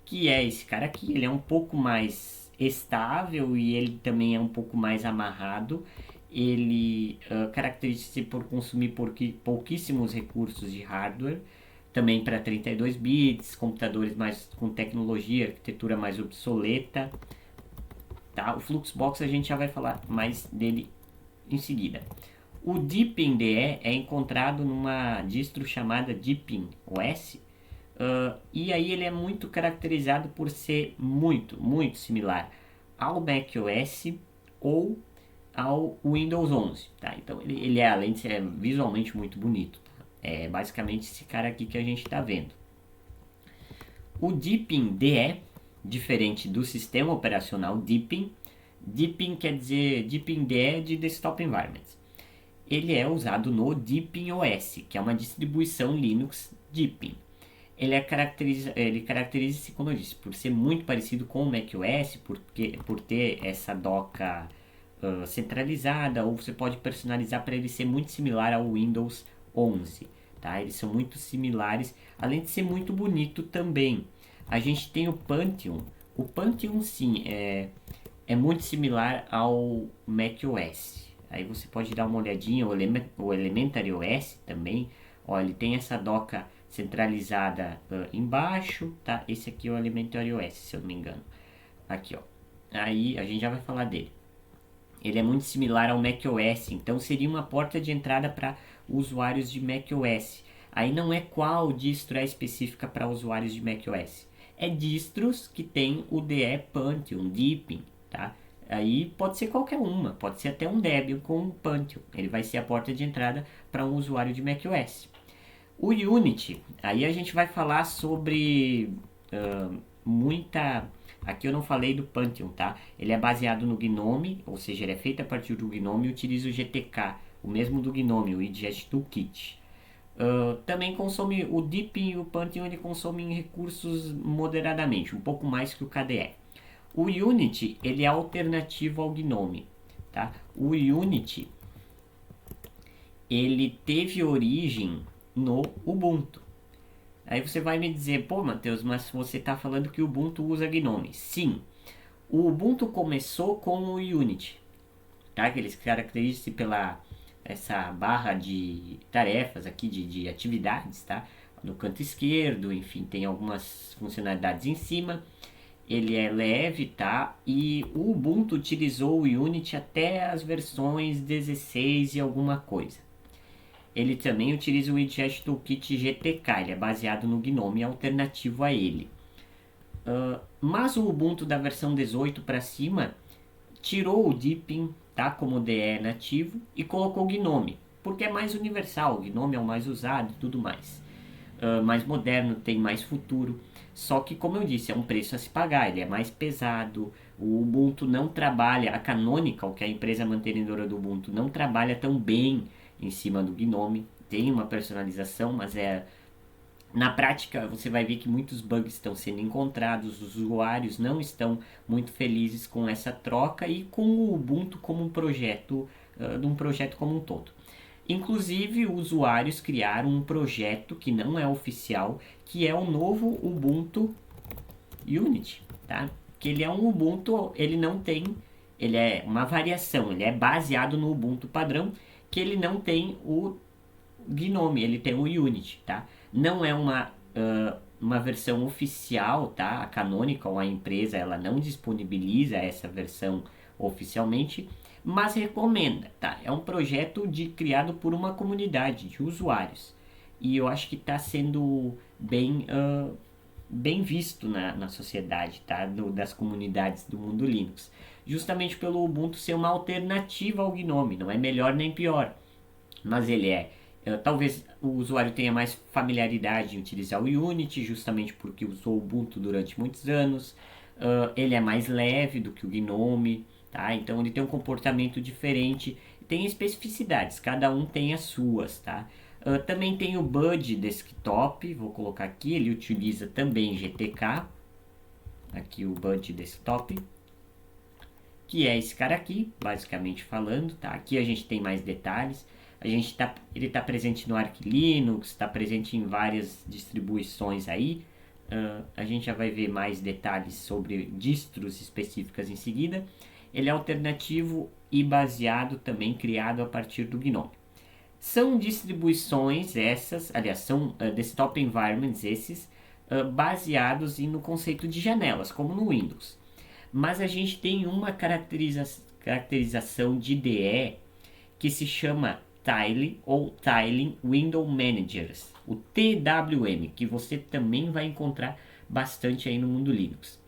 que é esse cara aqui. Ele é um pouco mais estável e ele também é um pouco mais amarrado. Ele caracteriza-se por consumir pouquíssimos recursos de hardware, também para 32 bits, computadores mais com tecnologia, arquitetura mais obsoleta. Tá? O Fluxbox a gente já vai falar mais dele em seguida. O Deepin DE é encontrado numa distro chamada Deepin OS, e aí ele é muito caracterizado por ser muito similar ao macOS ou ao Windows 11. Tá? Então ele é, além de ser visualmente muito bonito, tá? É basicamente esse cara aqui que a gente está vendo. O Deepin DE, diferente do sistema operacional Deepin, Deepin quer dizer Deepin DE de Desktop Environments. Ele é usado no Deepin OS, que é uma distribuição Linux Deepin. Ele caracteriza-se, como eu disse, por ser muito parecido com o macOS, por ter essa doca centralizada, ou você pode personalizar para ele ser muito similar ao Windows 11. Tá? Eles são muito similares, além de ser muito bonito também. A gente tem o Pantheon. O Pantheon, sim, é muito similar ao macOS. Aí você pode dar uma olhadinha, o Elementary OS também. Ó, ele tem essa doca centralizada embaixo, tá? Esse aqui é o Elementary OS, se eu não me engano. Aqui, ó. Aí a gente já vai falar dele. Ele é muito similar ao macOS, então seria uma porta de entrada para usuários de macOS. Aí não é qual distro é específica para usuários de macOS. É distros que tem o DE Pantheon, Deepin, tá? Aí pode ser qualquer uma, pode ser até um Debian com um Pantheon. Ele vai ser a porta de entrada para um usuário de macOS. O Unity, aí a gente vai falar sobre muita... Aqui eu não falei do Pantheon, tá? Ele é baseado no GNOME, ou seja, ele é feito a partir do GNOME e utiliza o GTK, o mesmo do GNOME, o Widget Toolkit. Também consome o Deepin e o Pantheon, ele consomem recursos moderadamente, um pouco mais que o KDE. O Unity, ele é alternativo ao GNOME, tá? O Unity, ele teve origem no Ubuntu. Aí você vai me dizer, pô, Matheus, mas você está falando que o Ubuntu usa GNOME. Sim, o Ubuntu começou com o Unity, tá? Que eles caracterizam-se pela essa barra de tarefas aqui, de atividades, tá? No canto esquerdo, enfim, tem algumas funcionalidades em cima. Ele é leve, tá? E o Ubuntu utilizou o Unity até as versões 16 e alguma coisa. Ele também utiliza o Widget Toolkit GTK, ele é baseado no GNOME, alternativo a ele. Mas o Ubuntu da versão 18 para cima tirou o Deepin, tá, como DE nativo e colocou o GNOME, porque é mais universal, o GNOME é o mais usado e tudo mais. Mais moderno, tem mais futuro. Só que, como eu disse, é um preço a se pagar, ele é mais pesado. O Ubuntu não trabalha, a Canonical, que é a empresa mantenedora do Ubuntu, não trabalha tão bem em cima do GNOME. Tem uma personalização, mas na prática você vai ver que muitos bugs estão sendo encontrados, os usuários não estão muito felizes com essa troca e com o Ubuntu como um projeto, de um projeto como um todo. Inclusive, usuários criaram um projeto que não é oficial, que é o novo Ubuntu Unity, tá? Que ele é um Ubuntu, ele não tem, ele é uma variação, ele é baseado no Ubuntu padrão, que ele não tem o GNOME, ele tem o Unity, tá? Não é uma versão oficial, tá? A Canonical, a empresa, ela não disponibiliza essa versão oficialmente, mas recomenda, tá? É um projeto criado por uma comunidade de usuários e eu acho que está sendo bem visto na sociedade, tá? Das comunidades do mundo Linux, justamente pelo Ubuntu ser uma alternativa ao GNOME, não é melhor nem pior, mas ele talvez o usuário tenha mais familiaridade em utilizar o Unity, justamente porque usou o Ubuntu durante muitos anos. Ele é mais leve do que o GNOME, tá? Então ele tem um comportamento diferente, tem especificidades, cada um tem as suas, tá? Também tem o Bud Desktop, vou colocar aqui, ele utiliza também GTK, aqui o Bud Desktop, que é esse cara aqui, basicamente falando, tá? Aqui a gente tem mais detalhes. Ele está presente no Arch Linux, está presente em várias distribuições aí. A gente já vai ver mais detalhes sobre distros específicas em seguida. Ele é alternativo e baseado também criado a partir do GNOME. São distribuições essas, aliás, são desktop environments esses, baseados no conceito de janelas, como no Windows. Mas a gente tem uma caracterização de IDE que se chama Tile ou Tiling Window Managers, o TWM, que você também vai encontrar bastante aí no mundo Linux.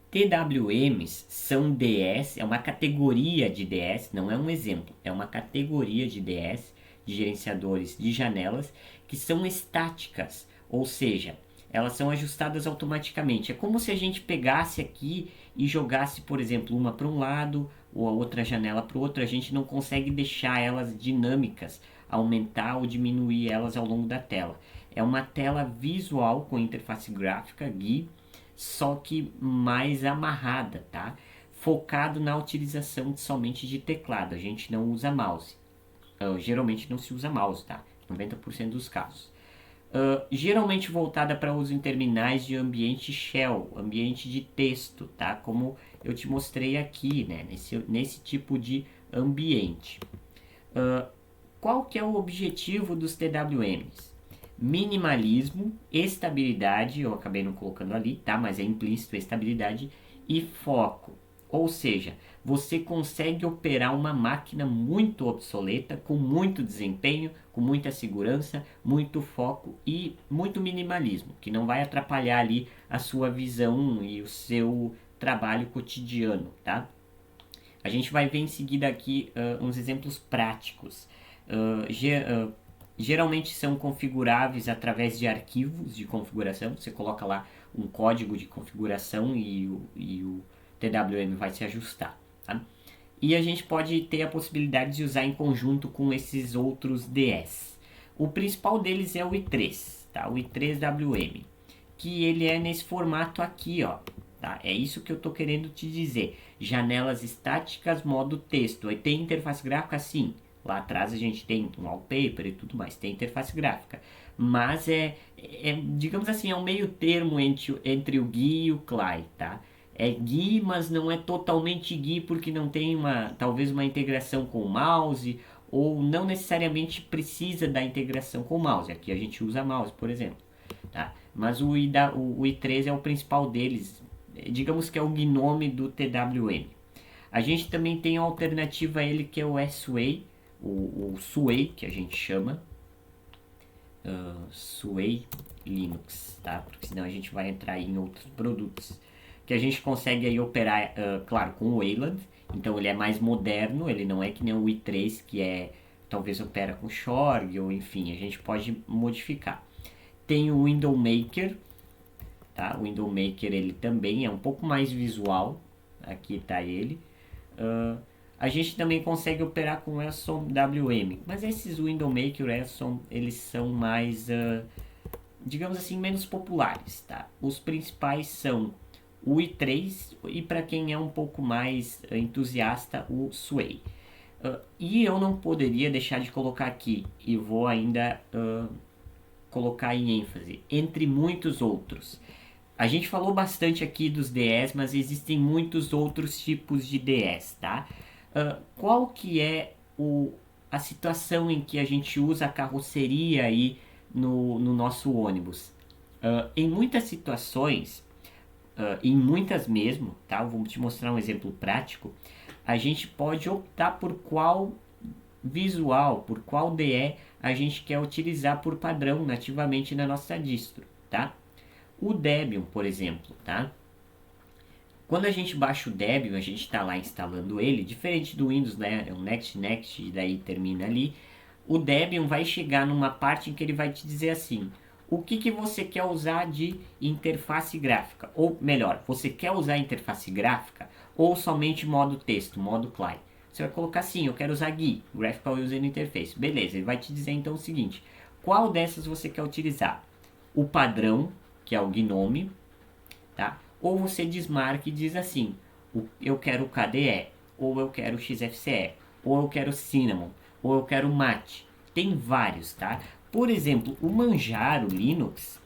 TWMs são DS, é uma categoria de DS, não é um exemplo, é uma categoria de DS, de gerenciadores de janelas, que são estáticas, ou seja, elas são ajustadas automaticamente. É como se a gente pegasse aqui e jogasse, por exemplo, uma para um lado ou a outra janela para o outro. A gente não consegue deixar elas dinâmicas, aumentar ou diminuir elas ao longo da tela. É uma tela visual com interface gráfica, GUI, só que mais amarrada, tá? Focado na utilização somente de teclado. A gente não usa mouse. Geralmente não se usa mouse, tá? 90% dos casos. Geralmente voltada para uso em terminais de ambiente shell, ambiente de texto, tá? Como eu te mostrei aqui, né? Nesse tipo de ambiente. Qual que é o objetivo dos TWMs? Minimalismo, estabilidade, eu acabei não colocando ali, tá? Mas é implícito estabilidade e foco. Ou seja, você consegue operar uma máquina muito obsoleta, com muito desempenho, com muita segurança, muito foco e muito minimalismo, que não vai atrapalhar ali a sua visão e o seu trabalho cotidiano, tá? A gente vai ver em seguida aqui uns exemplos práticos. Geralmente são configuráveis através de arquivos de configuração. Você coloca lá um código de configuração e o TWM vai se ajustar. Tá? E a gente pode ter a possibilidade de usar em conjunto com esses outros DS. O principal deles é o i3, tá? O i3WM, que ele é nesse formato aqui, ó. Tá? É isso que eu estou querendo te dizer. Janelas estáticas, modo texto. Aí tem interface gráfica, sim. Lá atrás a gente tem um wallpaper e tudo mais, tem interface gráfica. Mas digamos assim, é um meio termo entre o GUI e o CLI, tá? É GUI, mas não é totalmente GUI porque não tem talvez uma integração com o mouse, ou não necessariamente precisa da integração com o mouse. Aqui a gente usa mouse, por exemplo. Tá? Mas o i3 é o principal deles, digamos que é o GNOME do TWM. A gente também tem a alternativa a ele que é o S-Way, o Sway, que a gente chama, Sway Linux, tá? Porque senão a gente vai entrar em outros produtos, que a gente consegue aí operar, claro, com o Wayland, então ele é mais moderno, ele não é que nem o i3, que talvez opera com Shorg, ou enfim, a gente pode modificar. Tem o Window Maker, tá? O Window Maker ele também é um pouco mais visual, aqui está ele. A gente também consegue operar com Epson WM, mas esses Window Maker e Epson, eles são mais, digamos assim, menos populares, tá? Os principais são o i3 e para quem é um pouco mais entusiasta, o Sway. E eu não poderia deixar de colocar aqui, e vou ainda colocar em ênfase, entre muitos outros. A gente falou bastante aqui dos DS, mas existem muitos outros tipos de DS, tá? Qual que é a situação em que a gente usa a carroceria aí no nosso ônibus? Em muitas situações, em muitas mesmo, tá? Eu vou te mostrar um exemplo prático. A gente pode optar por qual visual, por qual DE a gente quer utilizar por padrão nativamente na nossa distro, tá? O Debian, por exemplo, tá? Quando a gente baixa o Debian, a gente está lá instalando ele, diferente do Windows, né? É um next, next, e daí termina ali. O Debian vai chegar numa parte em que ele vai te dizer assim: o que você quer usar de interface gráfica? Ou melhor, você quer usar interface gráfica ou somente modo texto, modo CLI? Você vai colocar assim: eu quero usar GUI, Graphical User Interface. Beleza, ele vai te dizer então o seguinte: qual dessas você quer utilizar? O padrão, que é o GNOME, tá? Ou você desmarca e diz assim: eu quero KDE, ou eu quero XFCE, ou eu quero Cinnamon, ou eu quero Mate. Tem vários, tá? Por exemplo, o Manjaro Linux,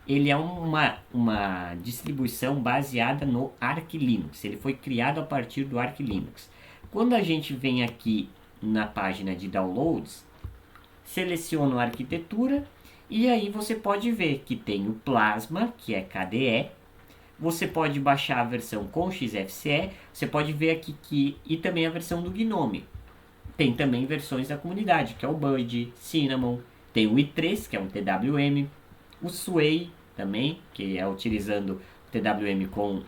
ele é uma distribuição baseada no Arch Linux. Ele foi criado a partir do Arch Linux. Quando a gente vem aqui na página de downloads, seleciono a arquitetura e aí você pode ver que tem o Plasma, que é KDE. Você pode baixar a versão com XFCE, você pode ver aqui e também a versão do Gnome. Tem também versões da comunidade, que é o Bud, Cinnamon, tem o i3, que é um TWM, o Sway também, que é utilizando o TWM com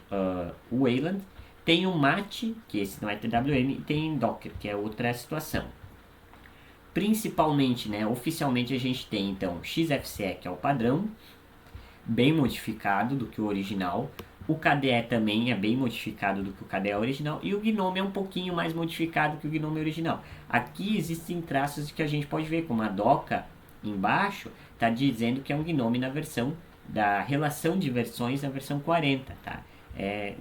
o Wayland, tem o Mate, que esse não é TWM, e tem Docker, que é outra situação. Principalmente, né, oficialmente a gente tem então XFCE, que é o padrão, bem modificado do que o original. O KDE também é bem modificado do que o KDE original. E o Gnome é um pouquinho mais modificado que o Gnome original. Aqui existem traços que a gente pode ver, como a Doca embaixo está dizendo que é um Gnome na versão da relação de versões na versão 40, tá?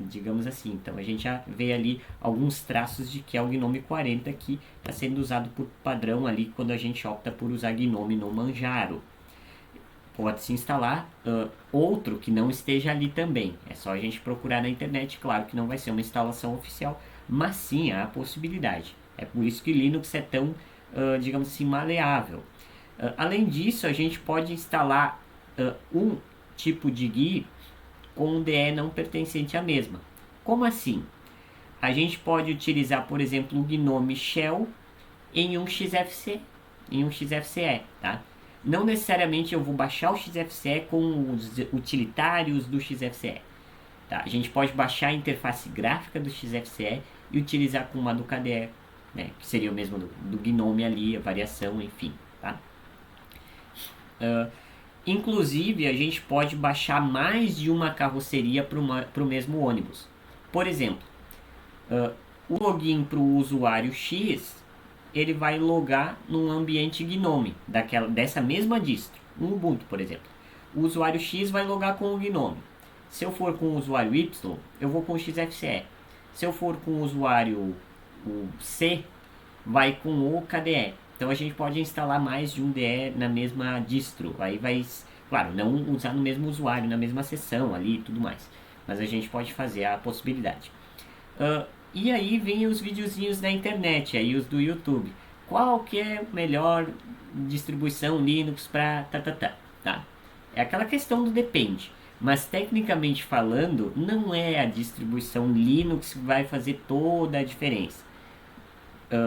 Digamos assim, então a gente já vê ali alguns traços de que é o Gnome 40 que está sendo usado por padrão ali quando a gente opta por usar Gnome no Manjaro. Pode-se instalar outro que não esteja ali também. É só a gente procurar na internet. Claro que não vai ser uma instalação oficial, mas sim há a possibilidade. É por isso que Linux é tão, digamos assim, maleável. Além disso, a gente pode instalar um tipo de GUI com um DE não pertencente à mesma. Como assim? A gente pode utilizar, por exemplo, o Gnome Shell em um XFCE, tá? Não necessariamente eu vou baixar o XFCE com os utilitários do XFCE. Tá? A gente pode baixar a interface gráfica do XFCE e utilizar com uma do KDE, né? Que seria o mesmo do Gnome ali, a variação, enfim. Tá? Inclusive, a gente pode baixar mais de uma carroceria para o mesmo ônibus. Por exemplo, o login para o usuário X, ele vai logar num ambiente Gnome, dessa mesma distro, um Ubuntu, por exemplo. O usuário X vai logar com o Gnome. Se eu for com o usuário Y, eu vou com o XFCE. Se eu for com o usuário C, vai com o KDE. Então a gente pode instalar mais de um DE na mesma distro. Aí vai, claro, não usar no mesmo usuário, na mesma sessão ali e tudo mais. Mas a gente pode fazer a possibilidade. E aí vem os videozinhos da internet, aí os do YouTube. Qual que é a melhor distribuição Linux para tá? É aquela questão do depende. Mas tecnicamente falando, não é a distribuição Linux que vai fazer toda a diferença.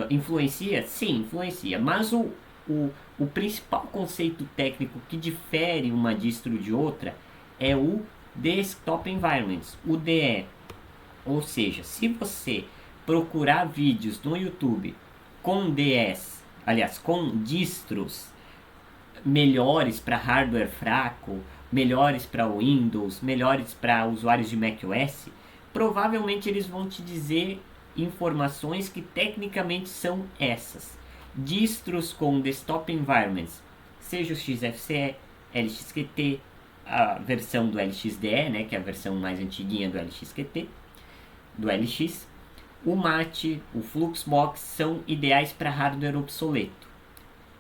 Influencia? Sim, influencia. Mas o principal conceito técnico que difere uma distro de outra é o Desktop Environments, o DE. Ou seja, se você procurar vídeos no YouTube com DS, aliás, com distros melhores para hardware fraco, melhores para Windows, melhores para usuários de macOS, provavelmente eles vão te dizer informações que tecnicamente são essas. Distros com desktop environments, seja o XFCE, LXQT, a versão do LXDE, né, que é a versão mais antiguinha do LXQT, do LX, o Mate, o Fluxbox são ideais para hardware obsoleto.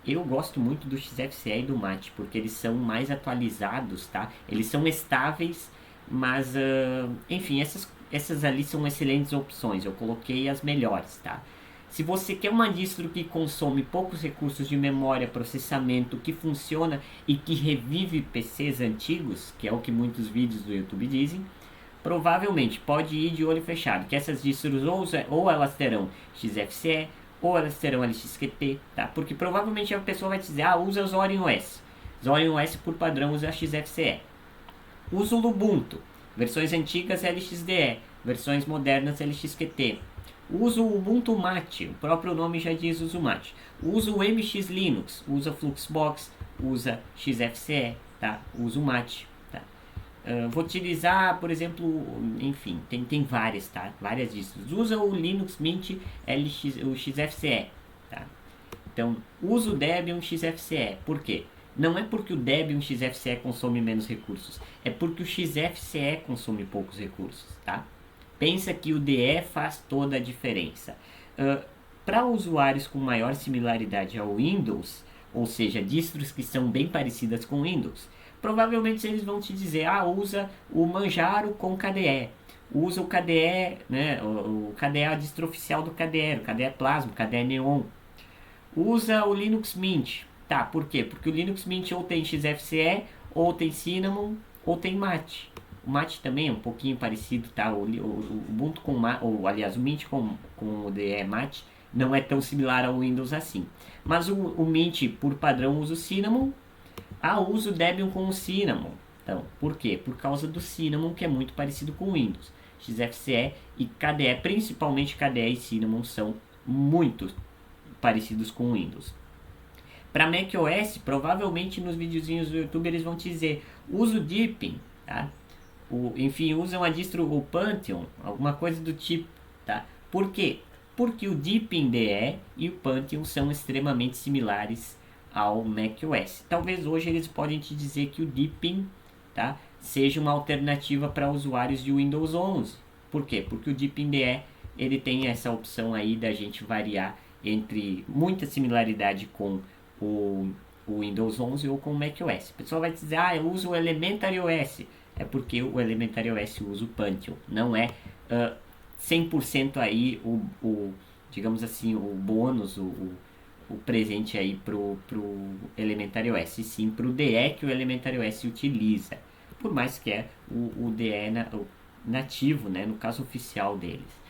Eu gosto muito do XFCE e do Mate, porque eles são mais atualizados, tá? Eles são estáveis, mas, enfim, essas ali são excelentes opções. Eu coloquei as melhores, tá? Se você quer uma distro que consome poucos recursos de memória, processamento, que funciona e que revive PCs antigos, que é o que muitos vídeos do YouTube dizem, provavelmente pode ir de olho fechado, que essas distros ou elas terão XFCE, ou elas terão LXQT, tá? Porque provavelmente a pessoa vai dizer, usa Zorin OS. Zorin OS por padrão usa XFCE. Usa o Ubuntu, versões antigas LXDE, versões modernas LXQT. Usa o Ubuntu Mate, o próprio nome já diz usa o Mate. Usa o MX Linux, usa Fluxbox, usa XFCE, tá? Usa o Mate. Vou utilizar, por exemplo, enfim, tem várias, tá? Várias distros. Usa o Linux Mint o XFCE, tá? Então, usa o Debian XFCE. Por quê? Não é porque o Debian XFCE consome menos recursos, é porque o XFCE consome poucos recursos, tá? Pensa que o DE faz toda a diferença. Para usuários com maior similaridade ao Windows, ou seja, distros que são bem parecidas com Windows, provavelmente eles vão te dizer, usa o Manjaro com KDE, usa o KDE, né, o KDE é a distro oficial do KDE, o KDE Plasma, o KDE Neon. Usa o Linux Mint. Tá, por quê? Porque o Linux Mint ou tem XFCE, ou tem Cinnamon, ou tem Mate. O Mate também é um pouquinho parecido, tá? O Ubuntu com ou aliás, o Mint com o DE Mate não é tão similar ao Windows assim. Mas o Mint, por padrão, usa o Cinnamon. Usa o Debian com o Cinnamon. Então, por quê? Por causa do Cinnamon, que é muito parecido com o Windows. XFCE e KDE, principalmente KDE e Cinnamon, são muito parecidos com o Windows. Para macOS, provavelmente nos videozinhos do YouTube eles vão te dizer, usa o Deepin, tá? Enfim, usam a distro o Pantheon, alguma coisa do tipo, tá? Por quê? Porque o Deepin DE e o Pantheon são extremamente similares ao macOS. Talvez hoje eles podem te dizer que o Deepin, tá, seja uma alternativa para usuários de Windows 11. Por quê? Porque o Deepin DE ele tem essa opção aí da gente variar entre muita similaridade com o Windows 11 ou com o macOS. O pessoal vai dizer, eu uso o Elementary OS. É porque o Elementary OS usa o Pantheon. Não é 100% aí digamos assim, o bônus, o presente aí pro Elementary OS, e sim pro DE que o Elementary OS utiliza. Por mais que é o DE o nativo, né, no caso oficial deles.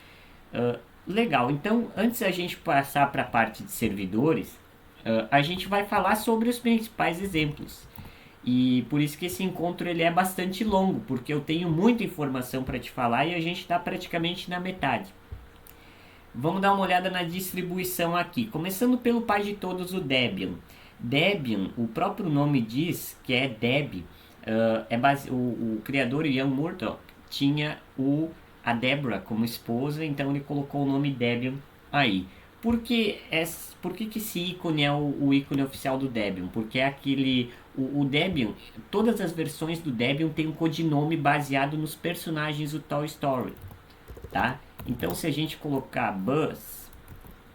Legal, então antes a gente passar para a parte de servidores, a gente vai falar sobre os principais exemplos. E por isso que esse encontro ele é bastante longo, porque eu tenho muita informação para te falar e a gente está praticamente na metade. Vamos dar uma olhada na distribuição aqui, começando pelo pai de todos, o Debian. Debian, o próprio nome diz que é Deb. O criador Ian Murdoch tinha a Deborah como esposa, então ele colocou o nome Debian aí. Por que esse ícone é o ícone oficial do Debian? Porque é aquele... O Debian, todas as versões do Debian tem um codinome baseado nos personagens do Toy Story, tá? Então se a gente colocar Buzz,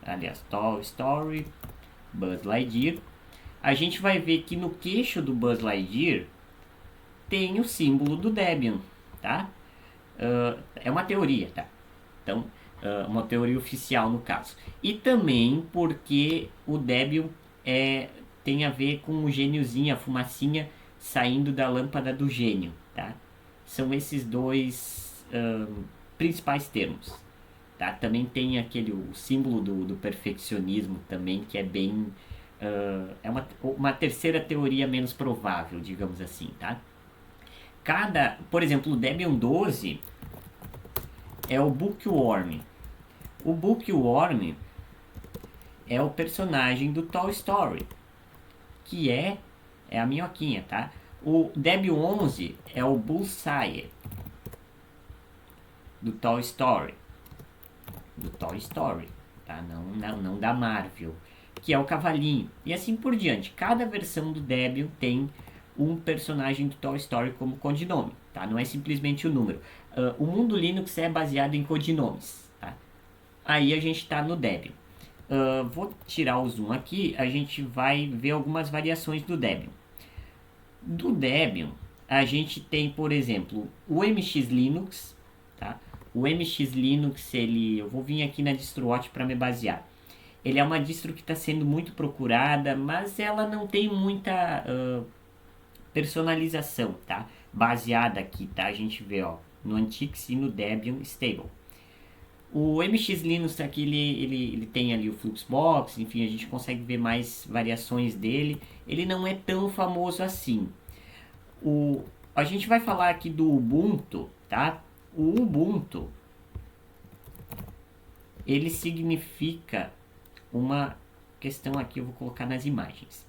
aliás, Toy Story, Buzz Lightyear, a gente vai ver que no queixo do Buzz Lightyear tem o símbolo do Debian, tá? É uma teoria, tá? Então, uma teoria oficial no caso. E também porque o Debian tem a ver com o gêniozinho, a fumacinha saindo da lâmpada do gênio, tá? São esses dois principais termos, tá? Também tem o símbolo do perfeccionismo também, que é bem... é uma terceira teoria menos provável, digamos assim, tá? Por exemplo, o Debian 12 é o Bookworm. O Bookworm é o personagem do Toy Story, que é a minhoquinha, tá? O Debian 11 é o Bullseye do Toy Story. Tá? Não da Marvel, que é o cavalinho. E assim por diante. Cada versão do Debian tem um personagem do Toy Story como codinome, tá? Não é simplesmente o número. O mundo Linux é baseado em codinomes, tá? Aí a gente está no Debian. Vou tirar o zoom aqui, a gente vai ver algumas variações do Debian. Do Debian, a gente tem, por exemplo, o MX Linux, tá? O MX Linux, eu vou vir aqui na DistroWatch para me basear. Ele é uma distro que está sendo muito procurada, mas ela não tem muita personalização, tá? Baseada aqui, tá? A gente vê, ó, no Antix e no Debian Stable. O MX Linux aqui, ele tem ali o Fluxbox, enfim, a gente consegue ver mais variações dele. Ele não é tão famoso assim. A gente vai falar aqui do Ubuntu, tá? O Ubuntu, ele significa uma questão aqui, eu vou colocar nas imagens.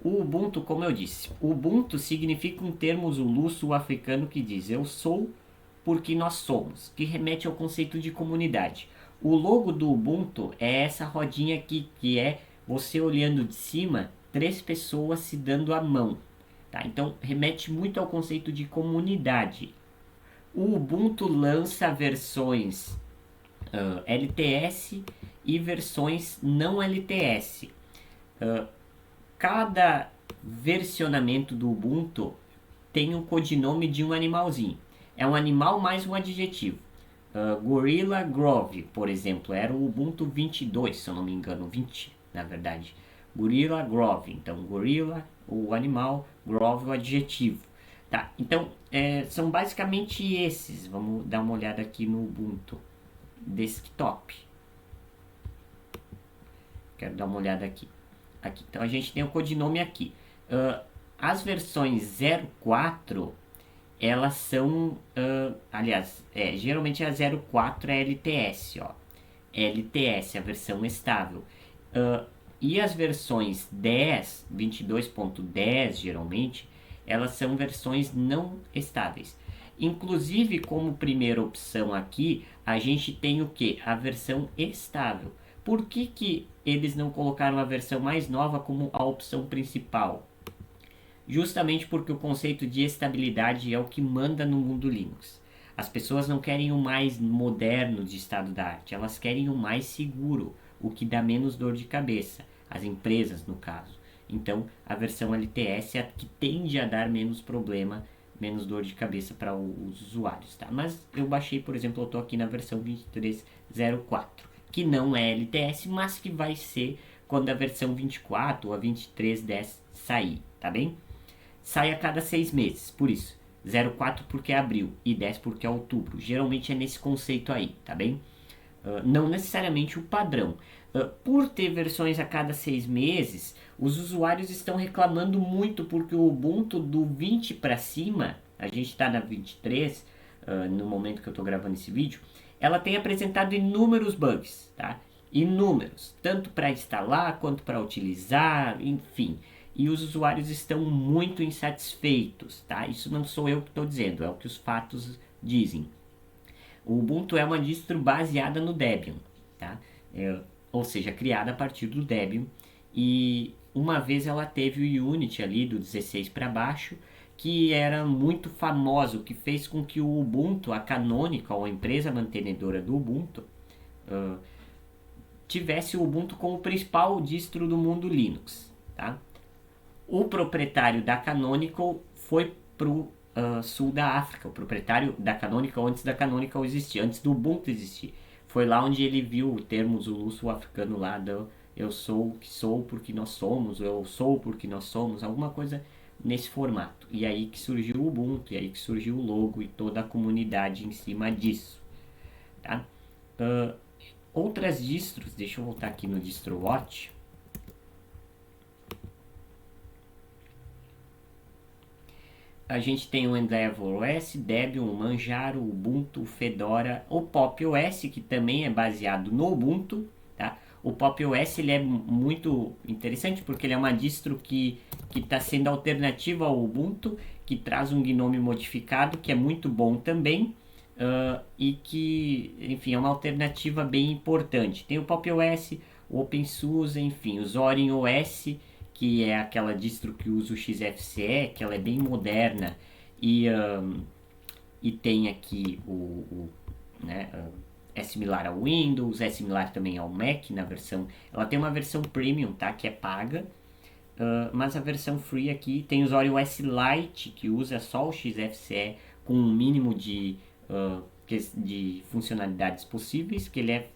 O Ubuntu, como eu disse, Ubuntu significa um termo zulu sul-africano que diz eu sou porque nós somos, que remete ao conceito de comunidade. O logo do Ubuntu é essa rodinha aqui, que é você olhando de cima, 3 pessoas se dando a mão, tá? Então remete muito ao conceito de comunidade. O Ubuntu lança versões LTS e versões não LTS. Cada versionamento do Ubuntu tem um codinome de um animalzinho. É um animal mais um adjetivo. Gorilla Grove, por exemplo, era o Ubuntu 22, se eu não me engano, 20, na verdade. Gorilla Grove, então Gorilla, o animal, Grove, o adjetivo. Tá, então são basicamente esses. Vamos dar uma olhada aqui no Ubuntu Desktop. Quero dar uma olhada aqui. Então a gente tem o codinome aqui. As versões 04, elas são, aliás, geralmente a 04 é LTS, ó. LTS, a versão estável. E as versões 10, 22.10, geralmente, elas são versões não estáveis. Inclusive, como primeira opção aqui, a gente tem o que? A versão estável. Por que eles não colocaram a versão mais nova como a opção principal? Justamente porque o conceito de estabilidade é o que manda no mundo Linux. As pessoas não querem o mais moderno de estado da arte, elas querem o mais seguro, o que dá menos dor de cabeça, as empresas no caso. Então a versão LTS é a que tende a dar menos problema, menos dor de cabeça para os usuários, tá? Mas eu baixei, por exemplo, eu estou aqui na versão 23.04, que não é LTS, mas que vai ser quando a versão 24 ou a 23.10 sair, tá bem? Sai a cada 6 meses, por isso. 04 porque é abril e 10 porque é outubro. Geralmente é nesse conceito aí, tá bem? Não necessariamente o padrão. Por ter versões a cada 6 meses, os usuários estão reclamando muito porque o Ubuntu do 20 para cima, a gente está na 23, no momento que eu estou gravando esse vídeo, ela tem apresentado inúmeros bugs, tá? Inúmeros, tanto para instalar quanto para utilizar, enfim. E os usuários estão muito insatisfeitos, tá? Isso não sou eu que estou dizendo, é o que os fatos dizem. O Ubuntu é uma distro baseada no Debian, tá? Ou seja, criada a partir do Debian. E uma vez ela teve o Unity ali do 16 para baixo, que era muito famoso, que fez com que o Ubuntu, a Canonical, a empresa mantenedora do Ubuntu, tivesse o Ubuntu como principal distro do mundo Linux, tá? O proprietário da Canonical foi pro sul da África. O proprietário da Canonical, antes da Canonical existir, antes do Ubuntu existir. Foi lá onde ele viu o termo Zulu sul-africano lá do eu sou o que sou porque nós somos, eu sou porque nós somos, alguma coisa nesse formato. E aí que surgiu o Ubuntu, e aí que surgiu o logo e toda a comunidade em cima disso. Tá? Outras distros, deixa eu voltar aqui no DistroWatch. A gente tem o Endeavor OS, Debian, o Manjaro, o Ubuntu, o Fedora, o Pop OS, que também é baseado no Ubuntu, tá? O Pop OS ele é muito interessante porque ele é uma distro que está sendo alternativa ao Ubuntu, que traz um GNOME modificado, que é muito bom também, e que, enfim, é uma alternativa bem importante. Tem o Pop OS, o OpenSUSE, enfim, o Zorin OS, que é aquela distro que usa o XFCE, que ela é bem moderna e tem aqui é similar ao Windows, é similar também ao Mac na versão, ela tem uma versão premium, tá, que é paga, mas a versão free aqui tem o Zorin OS Lite, que usa só o XFCE com um mínimo de funcionalidades possíveis, que ele é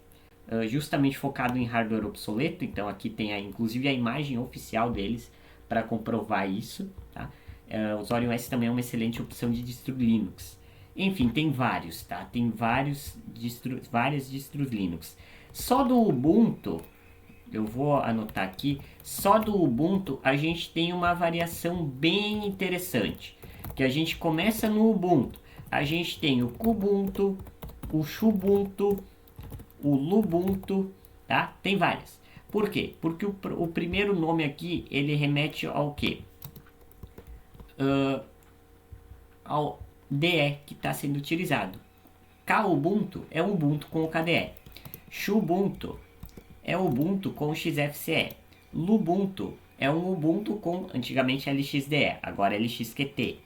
justamente focado em hardware obsoleto. Então aqui tem inclusive a imagem oficial deles para comprovar isso, tá? O Zorin OS também é uma excelente opção de distro Linux. Enfim, tem vários, tá? Tem várias distros Linux. Só do Ubuntu, eu vou anotar aqui, só do Ubuntu a gente tem uma variação bem interessante, que a gente começa no Ubuntu, a gente tem o Kubuntu, o Xubuntu, o Lubuntu, tá? Tem várias. Por quê? Porque o primeiro nome aqui, ele remete ao quê? Ao DE que está sendo utilizado. Kubuntu é o Ubuntu com o KDE. Xubuntu é o Ubuntu com o XFCE. Lubuntu é um Ubuntu com, antigamente, LXDE, agora LXQT.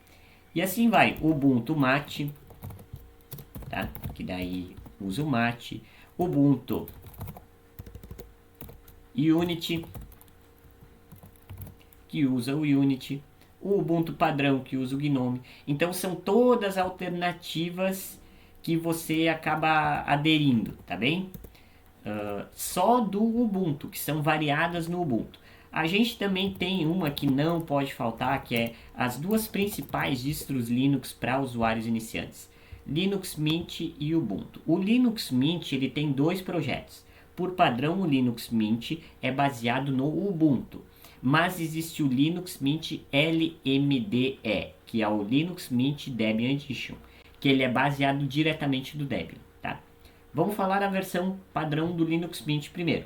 E assim vai. Ubuntu Mate, tá? Que daí usa o Mate. Ubuntu Unity, que usa o Unity. o Ubuntu padrão que usa o GNOME. Então são todas alternativas que você acaba aderindo, tá bem? Só do Ubuntu, que são variadas no Ubuntu. A gente também tem uma que não pode faltar, que é as duas principais distros Linux para usuários iniciantes. Linux Mint e Ubuntu. O Linux Mint ele tem dois projetos. Por padrão, o Linux Mint é baseado no Ubuntu, mas existe o Linux Mint LMDE, que é o Linux Mint Debian Edition, que ele é baseado diretamente do Debian. Tá? Vamos falar a versão padrão do Linux Mint primeiro.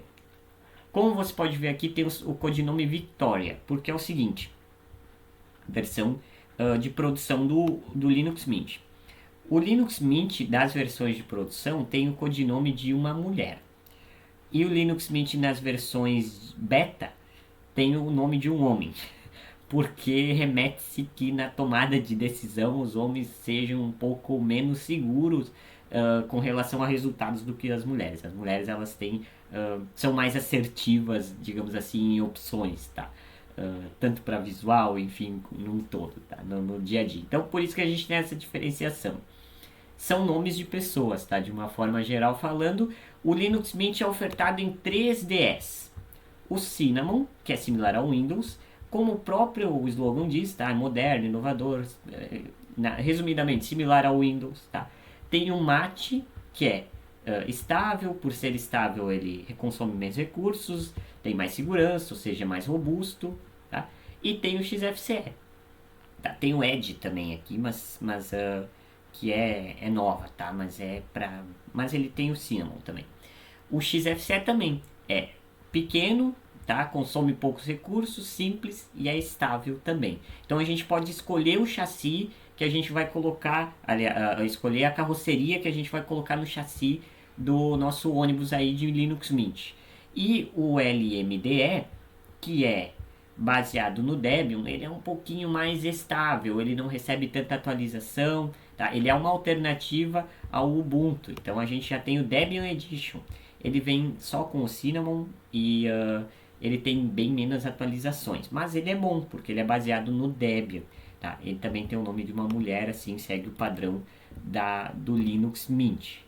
Como você pode ver aqui, tem o codinome Victoria, porque é o seguinte, versão de produção do Linux Mint. O Linux Mint das versões de produção tem o codinome de uma mulher. E o Linux Mint nas versões beta tem o nome de um homem. Porque remete-se que na tomada de decisão os homens sejam um pouco menos seguros com relação a resultados do que as mulheres. As mulheres elas têm, são mais assertivas, digamos assim, em opções, tá? Tanto para visual, enfim, num todo, tá? No dia a dia. Então por isso que a gente tem essa diferenciação. São nomes de pessoas, tá? De uma forma geral falando, o Linux Mint é ofertado em 3DS. O Cinnamon, que é similar ao Windows, como o próprio slogan diz, tá? Moderno, inovador, resumidamente, similar ao Windows, tá? Tem o Mate, que é estável, por ser estável ele consome menos recursos, tem mais segurança, ou seja, mais robusto, tá? E tem o XFCE. Tá? Tem o Edge também aqui, mas que é nova, tá? Mas ele tem o Cinnamon também. O XFCE também é pequeno, tá? Consome poucos recursos, simples e é estável também. Então a gente pode escolher o chassi que a gente vai colocar, escolher a carroceria que a gente vai colocar no chassi do nosso ônibus aí de Linux Mint. E o LMDE, que é baseado no Debian, ele é um pouquinho mais estável, ele não recebe tanta atualização, tá? Ele é uma alternativa ao Ubuntu. Então a gente já tem o Debian Edition. Ele vem só com o Cinnamon e ele tem bem menos atualizações, mas ele é bom porque ele é baseado no Debian, tá? Ele também tem o nome de uma mulher, assim, segue o padrão do Linux Mint.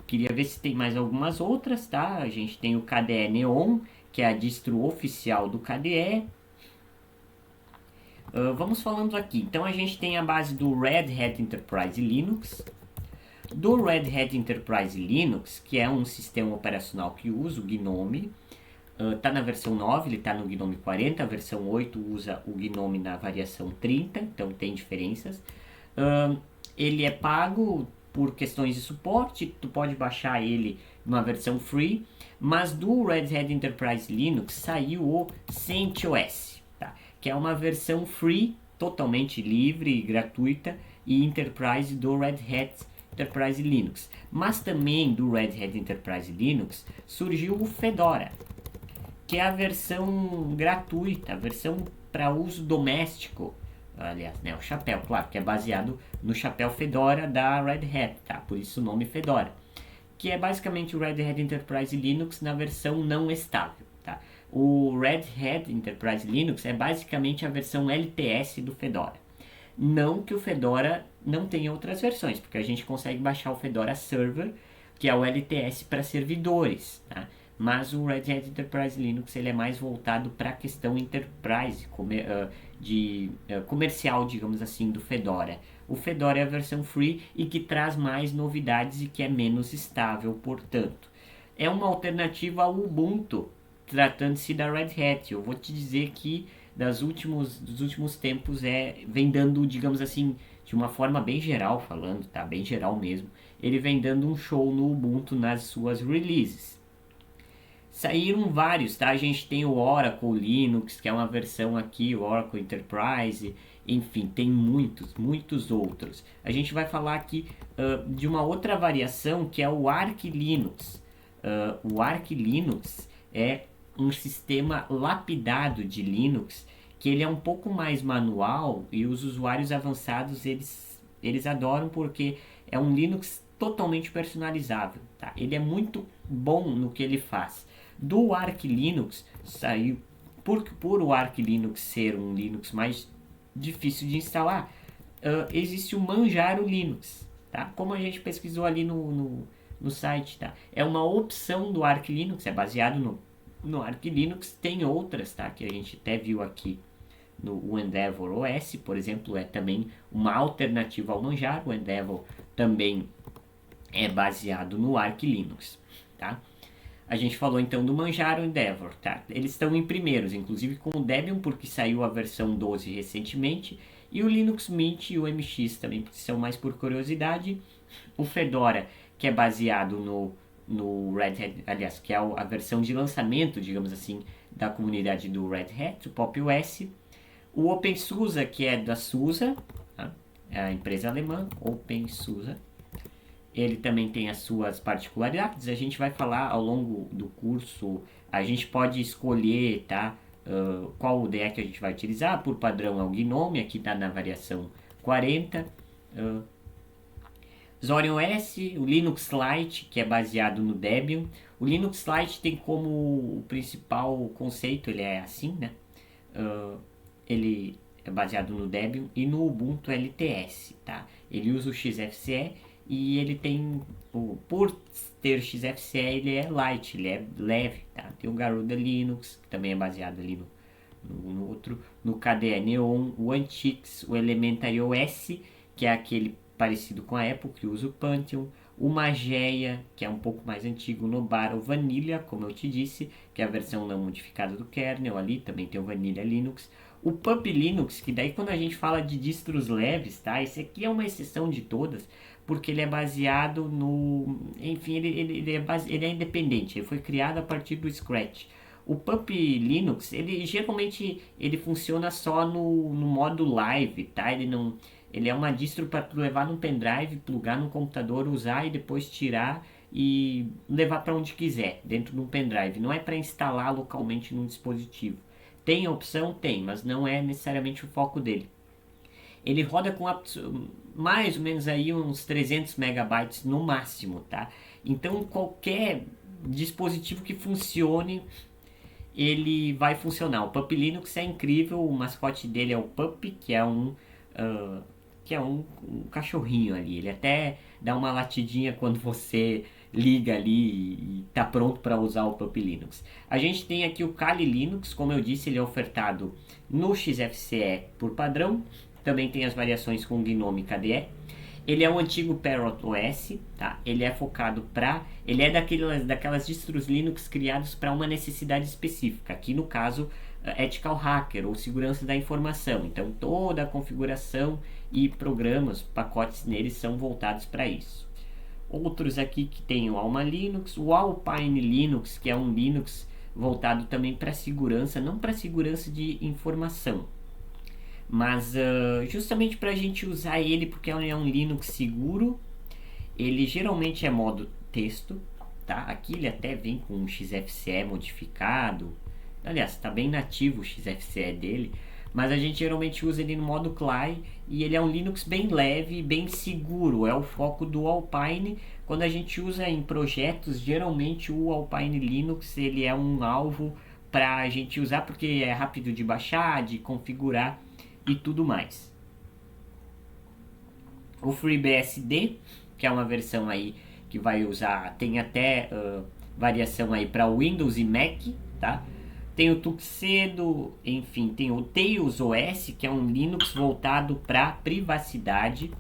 Queria ver se tem mais algumas outras, tá? A gente tem o KDE Neon, que é a distro oficial do KDE. Vamos falando aqui. Então a gente tem a base do Red Hat Enterprise Linux. Do Red Hat Enterprise Linux, que é um sistema operacional que usa o GNOME. Está na versão 9, ele está no GNOME 40. A versão 8 usa o GNOME na variação 30, então tem diferenças. Ele é pago por questões de suporte, tu pode baixar ele numa versão free, mas do Red Hat Enterprise Linux saiu o CentOS, tá? Que é uma versão free, totalmente livre e gratuita, e Enterprise do Red Hat Enterprise Linux. Mas também do Red Hat Enterprise Linux surgiu o Fedora, que é a versão gratuita, a versão para uso doméstico. Aliás, né, o chapéu, claro, que é baseado no chapéu Fedora da Red Hat, tá? Por isso o nome Fedora, que é basicamente o Red Hat Enterprise Linux na versão não estável, tá? O Red Hat Enterprise Linux é basicamente a versão LTS do Fedora. Não que o Fedora não tenha outras versões, porque a gente consegue baixar o Fedora Server, que é o LTS para servidores, tá? Mas o Red Hat Enterprise Linux ele é mais voltado para a questão enterprise, comercial, digamos assim, do Fedora. O Fedora é a versão free e que traz mais novidades e que é menos estável, portanto. É uma alternativa ao Ubuntu, tratando-se da Red Hat. Eu vou te dizer que dos últimos tempos vem dando, digamos assim, de uma forma bem geral falando, tá? Bem geral mesmo. Ele vem dando um show no Ubuntu nas suas releases. Saíram vários, tá? A gente tem o Oracle Linux, que é uma versão aqui, o Oracle Enterprise, enfim, tem muitos outros. A gente vai falar aqui de uma outra variação, que é o Arch Linux. O Arch Linux é um sistema lapidado de Linux, que ele é um pouco mais manual e os usuários avançados, eles adoram porque é um Linux totalmente personalizável, tá? Ele é muito bom no que ele faz. Do Arch Linux saiu por o Arch Linux ser um Linux mais difícil de instalar, existe o Manjaro Linux, tá? Como a gente pesquisou ali no site, tá? É uma opção do Arch Linux, é baseado no Arch Linux, tem outras, tá? Que a gente até viu aqui no Endeavor OS, por exemplo, é também uma alternativa ao Manjaro. O Endeavor também é baseado no Arch Linux, tá? A gente falou então do Manjaro e Endeavor, tá? Eles estão em primeiros, inclusive com o Debian, porque saiu a versão 12 recentemente, e o Linux Mint e o MX também, porque são mais por curiosidade. O Fedora, que é baseado no Red Hat, aliás, que é a versão de lançamento, digamos assim, da comunidade do Red Hat, o Pop! OS. O OpenSUSE, que é da SUSE, tá? É a empresa alemã, OpenSUSE. Ele também tem as suas particularidades, a gente vai falar ao longo do curso. A gente pode escolher, tá, qual IDE que a gente vai utilizar. Por padrão é o GNOME, aqui está na variação 40. Zorin OS, o Linux Lite, que é baseado no Debian. O Linux Lite tem como o principal conceito, ele é assim, né? Ele é baseado no Debian e no Ubuntu LTS, tá? Ele usa o XFCE e ele tem, por ter XFCE, ele é light, ele é leve, tá? Tem o Garuda Linux, que também é baseado ali no outro, no KDE Neon, o Antix, o Elementary OS, que é aquele parecido com a Apple, que usa o Panther, o Mageia, que é um pouco mais antigo, o Nobara, o Vanilla, como eu te disse, que é a versão não modificada do kernel, ali também tem o Vanilla Linux, o Puppy Linux, que daí quando a gente fala de distros leves, tá? Esse aqui é uma exceção de todas, porque ele é baseado no... Enfim, ele é independente, ele foi criado a partir do Scratch. O Puppy Linux, ele geralmente ele funciona só no modo live, tá? Ele é uma distro para levar num pendrive, plugar no computador, usar e depois tirar e levar para onde quiser, dentro de um pendrive. Não é para instalar localmente num dispositivo. Tem a opção? Tem, mas não é necessariamente o foco dele. Ele roda com mais ou menos aí uns 300 megabytes no máximo, tá? Então qualquer dispositivo que funcione, ele vai funcionar. O Puppy Linux é incrível, o mascote dele é o Puppy, que é um cachorrinho ali. Ele até dá uma latidinha quando você liga ali e está pronto para usar o Puppy Linux. A gente tem aqui o Kali Linux, como eu disse, ele é ofertado no XFCE por padrão. Também tem as variações com GNOME e KDE. Ele é um antigo Parrot OS, tá? Ele é focado ele é daquelas distros Linux criados para uma necessidade específica. Aqui no caso, Ethical Hacker ou segurança da informação. Então toda a configuração e programas, pacotes neles são voltados para isso. Outros aqui que tem o Alma Linux, o Alpine Linux, que é um Linux voltado também para segurança, não para segurança de informação, mas justamente para a gente usar ele, porque é um Linux seguro. Ele geralmente é modo texto, tá? Aqui ele até vem com um XFCE modificado, aliás, está bem nativo o XFCE dele, mas a gente geralmente usa ele no modo CLI e ele é um Linux bem leve e bem seguro. É o foco do Alpine. Quando a gente usa em projetos, geralmente o Alpine Linux ele é um alvo para a gente usar, porque é rápido de baixar, de configurar e tudo mais. O FreeBSD, que é uma versão aí que vai usar, tem até variação aí para Windows e Mac, tá? Tem o Tuxedo, enfim, tem o Tails OS, que é um Linux voltado para privacidade.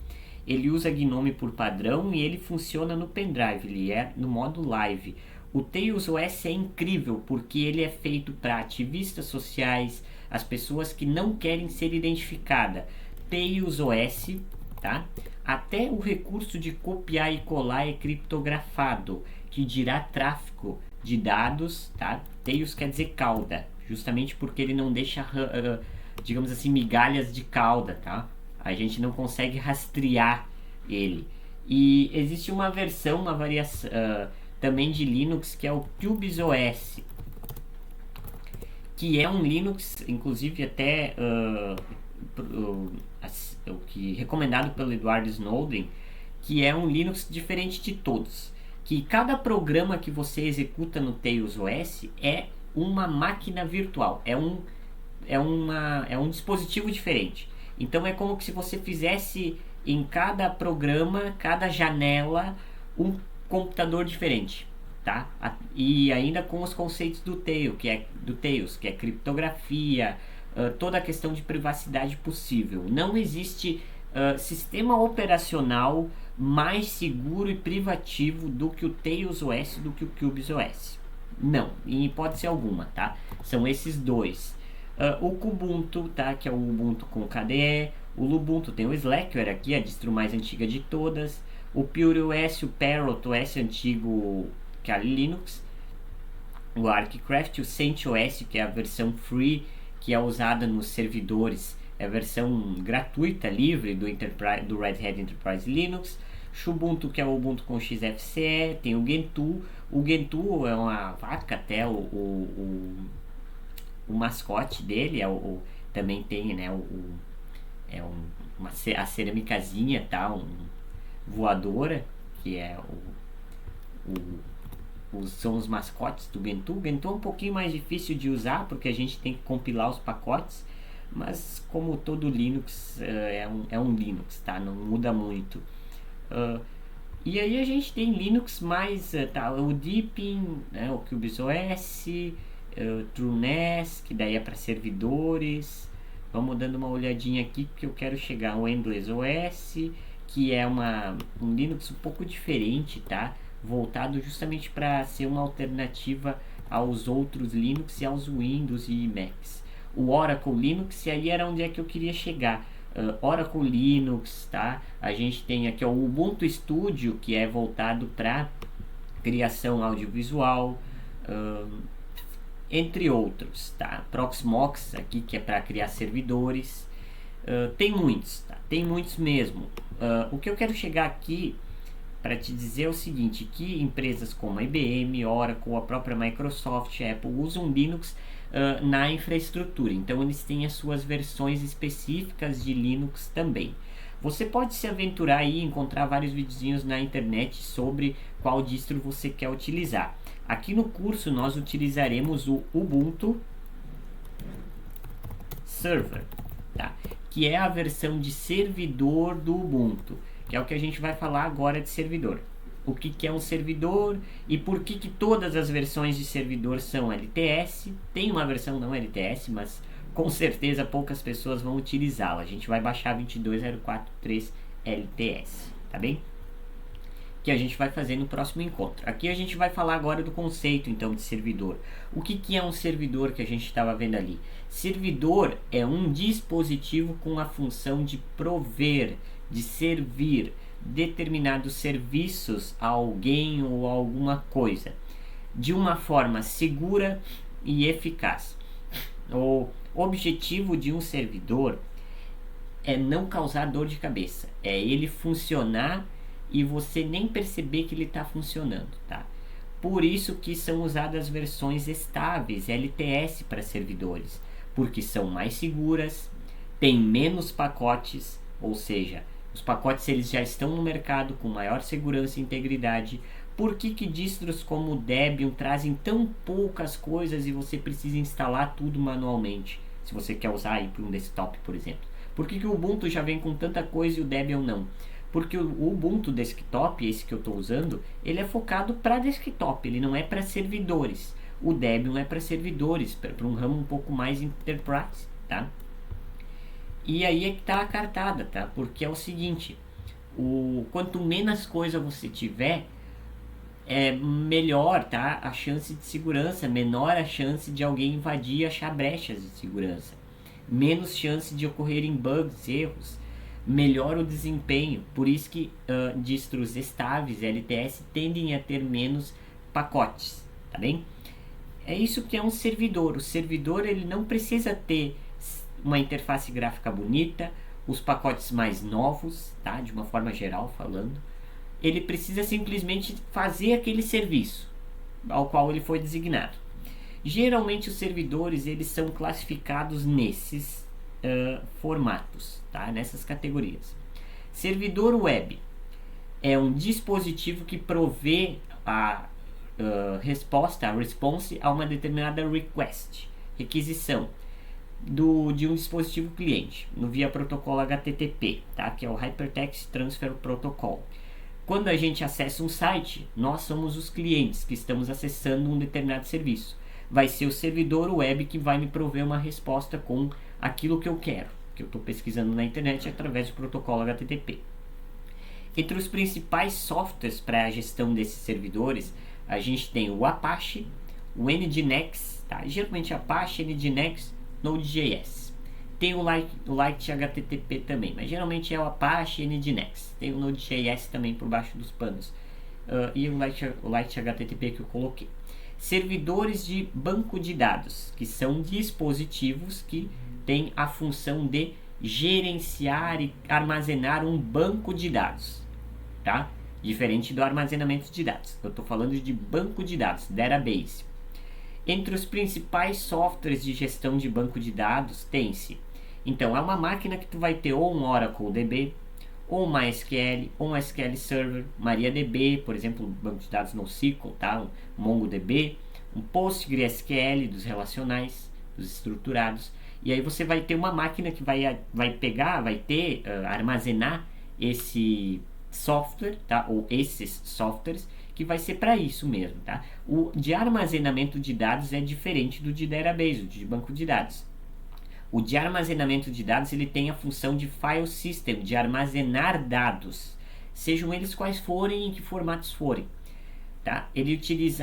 Ele usa GNOME por padrão e ele funciona no pendrive, ele é no modo live. O Tails OS é incrível porque ele é feito para ativistas sociais, as pessoas que não querem ser identificadas. Tails OS, tá? Até o recurso de copiar e colar é criptografado, que dirá tráfego de dados, tá? Tails quer dizer cauda, justamente porque ele não deixa, digamos assim, migalhas de cauda, tá? A gente não consegue rastrear ele. E existe uma versão, uma variação também de Linux, que é o CubesOS, que é um Linux, inclusive até o que recomendado pelo Edward Snowden, que é um Linux diferente de todos, que cada programa que você executa no Tails OS é uma máquina virtual, é um dispositivo diferente. Então é como se você fizesse em cada programa, cada janela, um computador diferente, tá? E ainda com os conceitos do Tails, que é criptografia, toda a questão de privacidade possível. Não existe sistema operacional mais seguro e privativo do que o Tails OS, do que o Cubes OS. Não, em hipótese alguma, tá? São esses dois. O Kubuntu, tá? Que é o Ubuntu com KDE. O Lubuntu tem o Slackware aqui, a distro mais antiga de todas. O PureOS, o Parrot OS antigo, que é a Linux. O ArcCraft, o CentOS, que é a versão free, que é usada nos servidores. É a versão gratuita, livre do Red Hat Enterprise Linux. Xubuntu, que é o Ubuntu com XFCE. Tem o Gentoo. O Gentoo é uma vaca até, o mascote dele também tem, né, a cerâmicazinha, tá, voadora, que é são os mascotes do Gentoo. O Gentoo é um pouquinho mais difícil de usar, porque a gente tem que compilar os pacotes, mas como todo Linux, é um Linux, tá, não muda muito. E aí a gente tem Linux mais, tá, o Deepin, né, o CubesOS, TrueNAS, que daí é para servidores. Vamos dando uma olhadinha aqui, porque eu quero chegar ao Endless OS, que é um Linux um pouco diferente, tá? Voltado justamente para ser uma alternativa aos outros Linux e aos Windows e Macs. O Oracle Linux, e aí era onde é que eu queria chegar. Oracle Linux, tá? A gente tem aqui o Ubuntu Studio, que é voltado para criação audiovisual, entre outros, tá? Proxmox aqui, que é para criar servidores. Tem muitos, tá? Tem muitos mesmo. O que eu quero chegar aqui para te dizer é o seguinte, que empresas como a IBM, Oracle, a própria Microsoft, Apple usam Linux na infraestrutura. Então eles têm as suas versões específicas de Linux também. Você pode se aventurar aí e encontrar vários videozinhos na internet sobre qual distro você quer utilizar. Aqui no curso nós utilizaremos o Ubuntu Server, tá? Que é a versão de servidor do Ubuntu, que é o que a gente vai falar agora de servidor. O que é um servidor e por que todas as versões de servidor são LTS. Tem uma versão não LTS, mas com certeza poucas pessoas vão utilizá-la. A gente vai baixar 22043 LTS, tá bem? Que a gente vai fazer no próximo encontro. Aqui a gente vai falar agora do conceito então de servidor. O que é um servidor que a gente estava vendo ali? Servidor é um dispositivo com a função de prover, de servir determinados serviços a alguém ou a alguma coisa de uma forma segura e eficaz. O objetivo de um servidor é não causar dor de cabeça, é ele funcionar e você nem perceber que ele está funcionando, tá? Por isso que são usadas versões estáveis, LTS, para servidores, porque são mais seguras, tem menos pacotes, ou seja, os pacotes eles já estão no mercado com maior segurança e integridade. Por que distros como o Debian trazem tão poucas coisas e você precisa instalar tudo manualmente, se você quer usar aí para um desktop, por exemplo? Por que o Ubuntu já vem com tanta coisa e o Debian não? Porque o Ubuntu Desktop, esse que eu estou usando, ele é focado para desktop, ele não é para servidores. O Debian é para servidores, para um ramo um pouco mais enterprise, tá? E aí é que está a cartada, tá? Porque é o seguinte, quanto menos coisa você tiver, melhor, tá? A chance de segurança, menor a chance de alguém invadir e achar brechas de segurança. Menos chance de ocorrerem bugs, erros. Melhor o desempenho. Por isso que distros estáveis, LTS, tendem a ter menos pacotes, tá bem? É isso que é um servidor. O servidor ele não precisa ter uma interface gráfica bonita, os pacotes mais novos, tá? De uma forma geral falando. Ele precisa simplesmente fazer aquele serviço ao qual ele foi designado. Geralmente os servidores eles são classificados nesses formatos, tá? Nessas categorias. Servidor web é um dispositivo que provê resposta, a response a uma determinada request, requisição de um dispositivo cliente, no via protocolo HTTP, tá? Que é o Hypertext Transfer Protocol. Quando a gente acessa um site, nós somos os clientes que estamos acessando um determinado serviço. Vai ser o servidor web que vai me prover uma resposta com aquilo que eu quero, que eu estou pesquisando na internet através do protocolo HTTP. Entre os principais softwares para a gestão desses servidores, a gente tem o Apache, o Nginx, tá? Geralmente Apache, Nginx, Node.js. Tem o Lite HTTP também, mas geralmente é o Apache e Nginx. Tem o Node.js também por baixo dos panos. E o Lite HTTP que eu coloquei. Servidores de banco de dados, que são dispositivos que têm a função de gerenciar e armazenar um banco de dados, tá? Diferente do armazenamento de dados. Eu estou falando de banco de dados, database. Entre os principais softwares de gestão de banco de dados tem-se, então é uma máquina que tu vai ter ou um Oracle DB, ou um MySQL, ou um SQL Server, MariaDB, por exemplo, banco de dados NoSQL, tá? Um MongoDB, um PostgreSQL dos relacionais, dos estruturados, e aí você vai ter uma máquina que vai armazenar esse software, tá? Ou esses softwares, que vai ser para isso mesmo, tá? O de armazenamento de dados é diferente do de database, o de banco de dados. O de armazenamento de dados ele tem a função de file system, de armazenar dados, sejam eles quais forem e em que formatos forem. Tá? Ele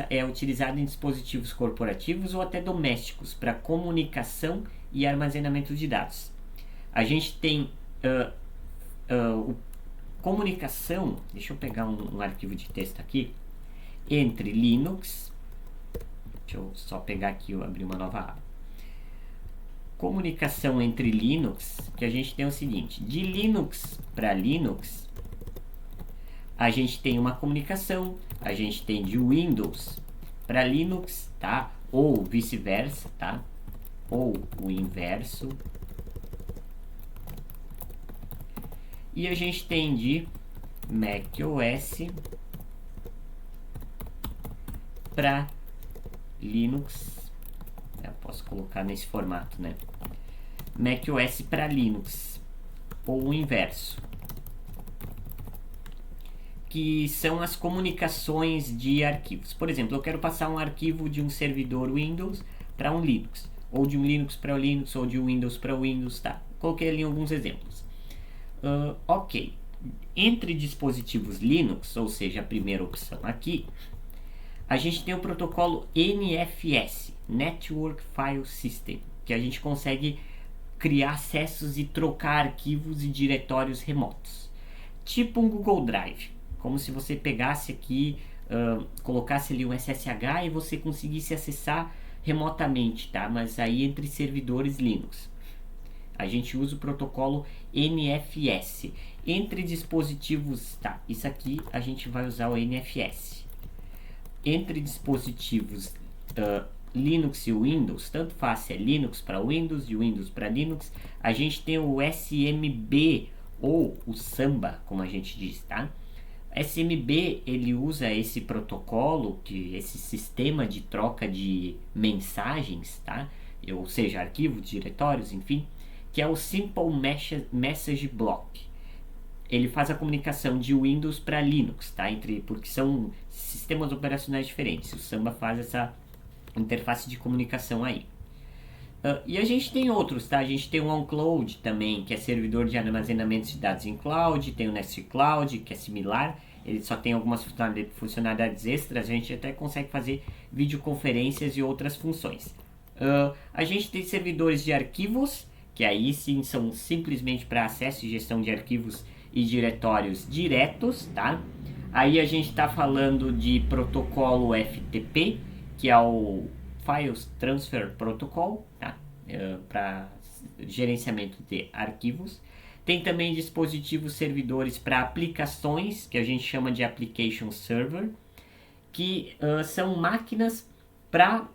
é utilizado em dispositivos corporativos ou até domésticos para comunicação e armazenamento de dados. A gente tem comunicação, deixa eu pegar um arquivo de texto aqui, entre Linux, deixa eu só pegar aqui, abrir uma nova aba. Comunicação entre Linux, que a gente tem o seguinte, de Linux para Linux, a gente tem uma comunicação, a gente tem de Windows para Linux, tá? Ou vice-versa, tá? Ou o inverso. E a gente tem de macOS para Linux. Eu posso colocar nesse formato, né? macOS para Linux, ou o inverso, que são as comunicações de arquivos. Por exemplo, eu quero passar um arquivo de um servidor Windows para um Linux, ou de um Linux para o Linux, ou de um Windows para o Windows, tá? Coloquei ali alguns exemplos. Ok, entre dispositivos Linux, ou seja, a primeira opção aqui, a gente tem o protocolo NFS, Network File System, que a gente consegue criar acessos e trocar arquivos e diretórios remotos, tipo um Google Drive, como se você pegasse aqui, colocasse ali um SSH e você conseguisse acessar remotamente, tá? Mas aí entre servidores Linux. A gente usa o protocolo NFS. Entre dispositivos, tá? Isso aqui a gente vai usar o NFS. Entre dispositivos Linux e Windows, tanto faz se é Linux para Windows e Windows para Linux, a gente tem o SMB ou o Samba, como a gente diz, tá? SMB ele usa esse protocolo, esse sistema de troca de mensagens, tá? Ou seja, arquivos, diretórios, enfim, que é o Simple Message Block. Ele faz a comunicação de Windows para Linux, tá? Porque são sistemas operacionais diferentes. O Samba faz essa interface de comunicação aí. E a gente tem outros, tá? A gente tem o OnCloud também, que é servidor de armazenamento de dados em cloud. Tem o Nextcloud, que é similar. Ele só tem algumas funcionalidades extras. A gente até consegue fazer videoconferências e outras funções. A gente tem servidores de arquivos, que aí sim são simplesmente para acesso e gestão de arquivos e diretórios diretos, tá? Aí a gente está falando de protocolo FTP, que é o Files Transfer Protocol, tá? Para gerenciamento de arquivos. Tem também dispositivos servidores para aplicações, que a gente chama de Application Server, que são máquinas para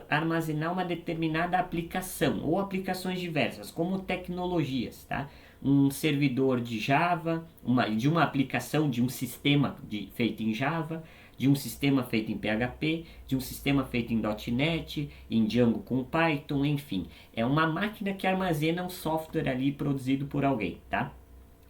armazenar uma determinada aplicação, ou aplicações diversas, como tecnologias, tá? Um servidor de Java, de uma aplicação, de um sistema feito em Java, de um sistema feito em PHP, de um sistema feito em .NET, em Django com Python, enfim. É uma máquina que armazena um software ali produzido por alguém, tá?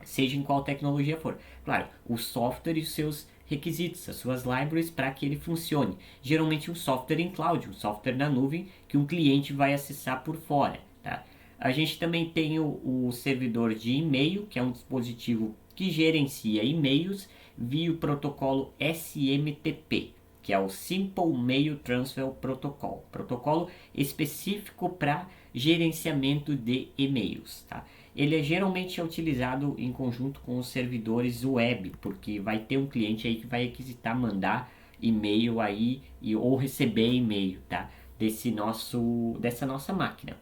Seja em qual tecnologia for. Claro, o software e os seus requisitos, as suas libraries para que ele funcione. Geralmente um software em cloud, um software na nuvem que um cliente vai acessar por fora, tá? A gente também tem o servidor de e-mail, que é um dispositivo que gerencia e-mails via o protocolo SMTP, que é o Simple Mail Transfer Protocol, protocolo específico para gerenciamento de e-mails, tá? Ele geralmente utilizado em conjunto com os servidores web, porque vai ter um cliente aí que vai requisitar mandar e-mail aí ou receber e-mail, tá? Dessa nossa máquina.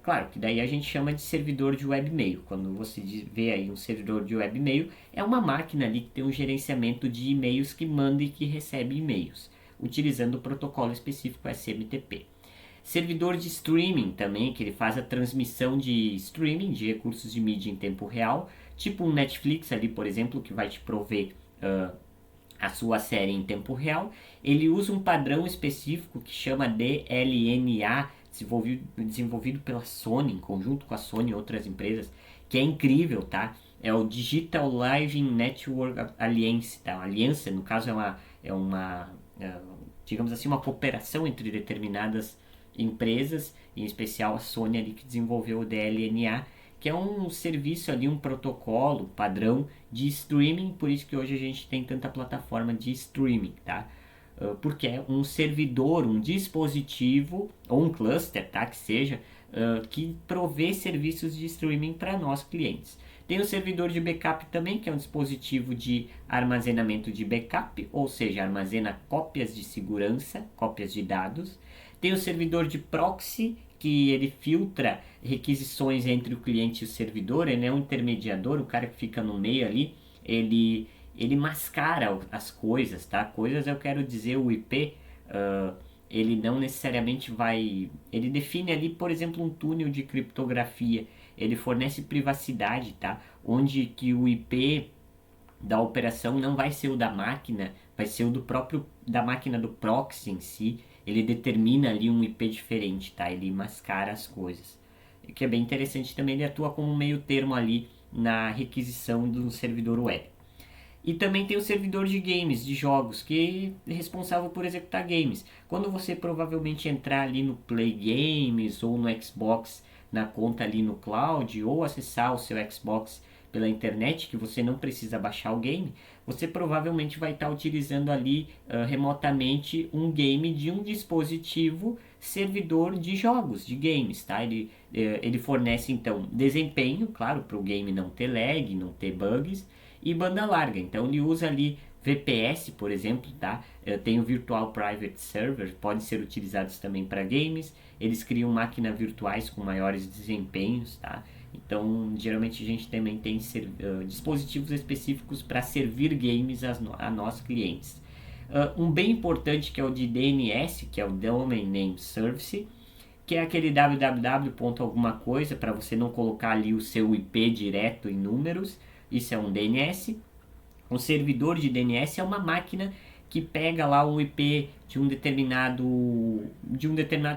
Claro que daí a gente chama de servidor de webmail. Quando você vê aí um servidor de webmail, é uma máquina ali que tem um gerenciamento de e-mails que manda e que recebe e-mails, utilizando o protocolo específico SMTP. Servidor de streaming também, que ele faz a transmissão de streaming, de recursos de mídia em tempo real, tipo um Netflix ali, por exemplo, que vai te prover a sua série em tempo real. Ele usa um padrão específico que chama DLNA, desenvolvido pela Sony, em conjunto com a Sony e outras empresas, que é incrível, tá? É o Digital Live Network Alliance, tá? A aliança, no caso, digamos assim, uma cooperação entre determinadas empresas, em especial a Sony ali que desenvolveu o DLNA, que é um serviço ali, um protocolo padrão de streaming, por isso que hoje a gente tem tanta plataforma de streaming, tá? Porque é um servidor, um dispositivo ou um cluster, tá? Que seja, que provê serviços de streaming para nós clientes. Tem o servidor de backup também, que é um dispositivo de armazenamento de backup, ou seja, armazena cópias de segurança, cópias de dados. Tem o servidor de proxy, que ele filtra requisições entre o cliente e o servidor, ele é um intermediador, o cara que fica no meio ali, ele mascara as coisas, tá? Coisas eu quero dizer, o IP, ele não necessariamente vai... Ele define ali, por exemplo, um túnel de criptografia, ele fornece privacidade, tá? Onde que o IP da operação não vai ser o da máquina, vai ser o da máquina do proxy em si. Ele determina ali um IP diferente, tá? Ele mascara as coisas. O que é bem interessante também, ele atua como meio termo ali na requisição do servidor web. E também tem o servidor de games, de jogos, que é responsável por executar games. Quando você provavelmente entrar ali no Play Games ou no Xbox, na conta ali no cloud, ou acessar o seu Xbox pela internet, que você não precisa baixar o game, você provavelmente vai estar utilizando ali remotamente um game de um dispositivo servidor de jogos, de games, tá? Ele fornece então desempenho, claro, para o game não ter lag, não ter bugs, e banda larga. Então ele usa ali VPS, por exemplo, tá? Tem o Virtual Private Server, podem ser utilizados também para games. Eles criam máquinas virtuais com maiores desempenhos, tá? Então, geralmente a gente também tem dispositivos específicos para servir games a nós clientes. Um bem importante que é o de DNS, que é o Domain Name Service, que é aquele www. Alguma coisa, para você não colocar ali o seu IP direto em números. Isso é um DNS. Um servidor de DNS é uma máquina que pega lá o IP de um determinado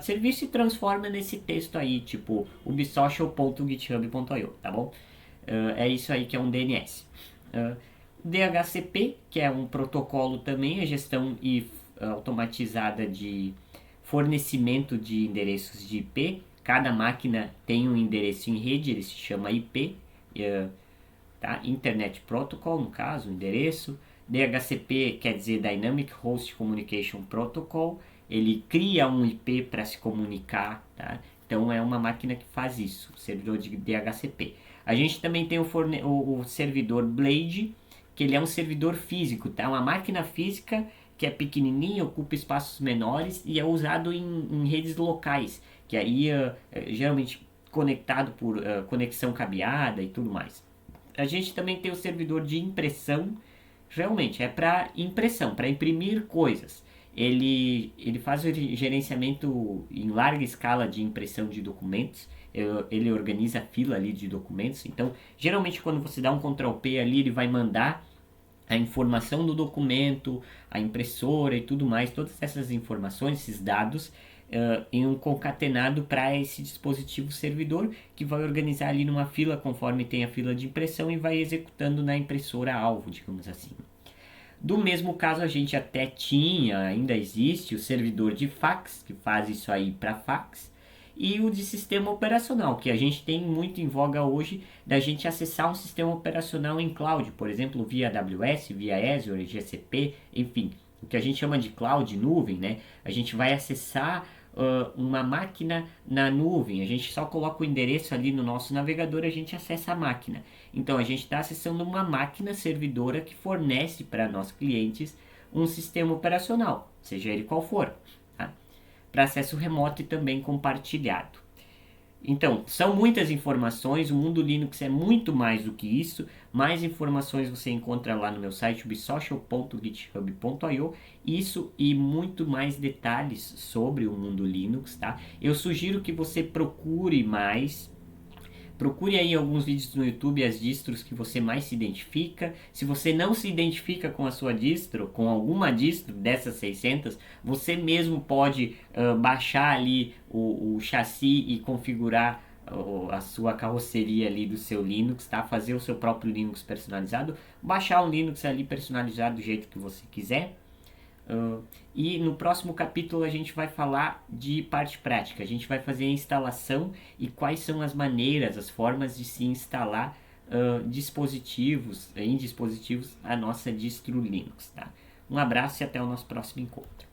serviço e transforma nesse texto aí, tipo ubsocial.github.io, tá bom? É isso aí que é um DNS. DHCP, que é um protocolo também, a gestão automatizada de fornecimento de endereços de IP. Cada máquina tem um endereço em rede, ele se chama IP, tá? Internet Protocol, no caso, o endereço. DHCP quer dizer Dynamic Host Communication Protocol, ele cria um IP para se comunicar, tá? Então é uma máquina que faz isso, o servidor de DHCP. A gente também tem o servidor Blade, que ele é um servidor físico, tá? Uma máquina física que é pequenininha, ocupa espaços menores e é usado em redes locais, que aí geralmente conectado por conexão cabeada e tudo mais. A gente também tem o servidor de impressão, realmente é para impressão, para imprimir coisas. Ele faz o gerenciamento em larga escala de impressão de documentos, ele organiza a fila ali de documentos. Então, geralmente quando você dá um Ctrl+P ali, ele vai mandar a informação do documento, a impressora e tudo mais, todas essas informações, esses dados, em um concatenado para esse dispositivo servidor, que vai organizar ali numa fila conforme tem a fila de impressão e vai executando na impressora alvo, digamos assim. Do mesmo caso, a gente até tinha, ainda existe, o servidor de fax, que faz isso aí para fax, e o de sistema operacional, que a gente tem muito em voga hoje, da gente acessar um sistema operacional em cloud, por exemplo, via AWS, via Azure, GCP, enfim, o que a gente chama de cloud, nuvem, né? A gente vai acessar uma máquina na nuvem, a gente só coloca o endereço ali no nosso navegador, a gente acessa a máquina. Então a gente está acessando uma máquina servidora que fornece para nossos clientes um sistema operacional, seja ele qual for, tá? Para acesso remoto e também compartilhado. Então, são muitas informações, o mundo Linux é muito mais do que isso. Mais informações você encontra lá no meu site ubsocial.github.io. Isso e muito mais detalhes sobre o mundo Linux, tá? Eu sugiro que você procure mais. Procure aí alguns vídeos no YouTube, as distros que você mais se identifica. Se você não se identifica com a sua distro, com alguma distro dessas 600, você mesmo pode baixar ali o chassi e configurar a sua carroceria ali do seu Linux, tá? Fazer o seu próprio Linux personalizado, baixar um Linux ali personalizado do jeito que você quiser. E no próximo capítulo a gente vai falar de parte prática, a gente vai fazer a instalação e quais são as maneiras, as formas de se instalar dispositivos, em dispositivos a nossa distro Linux. Tá? Um abraço e até o nosso próximo encontro.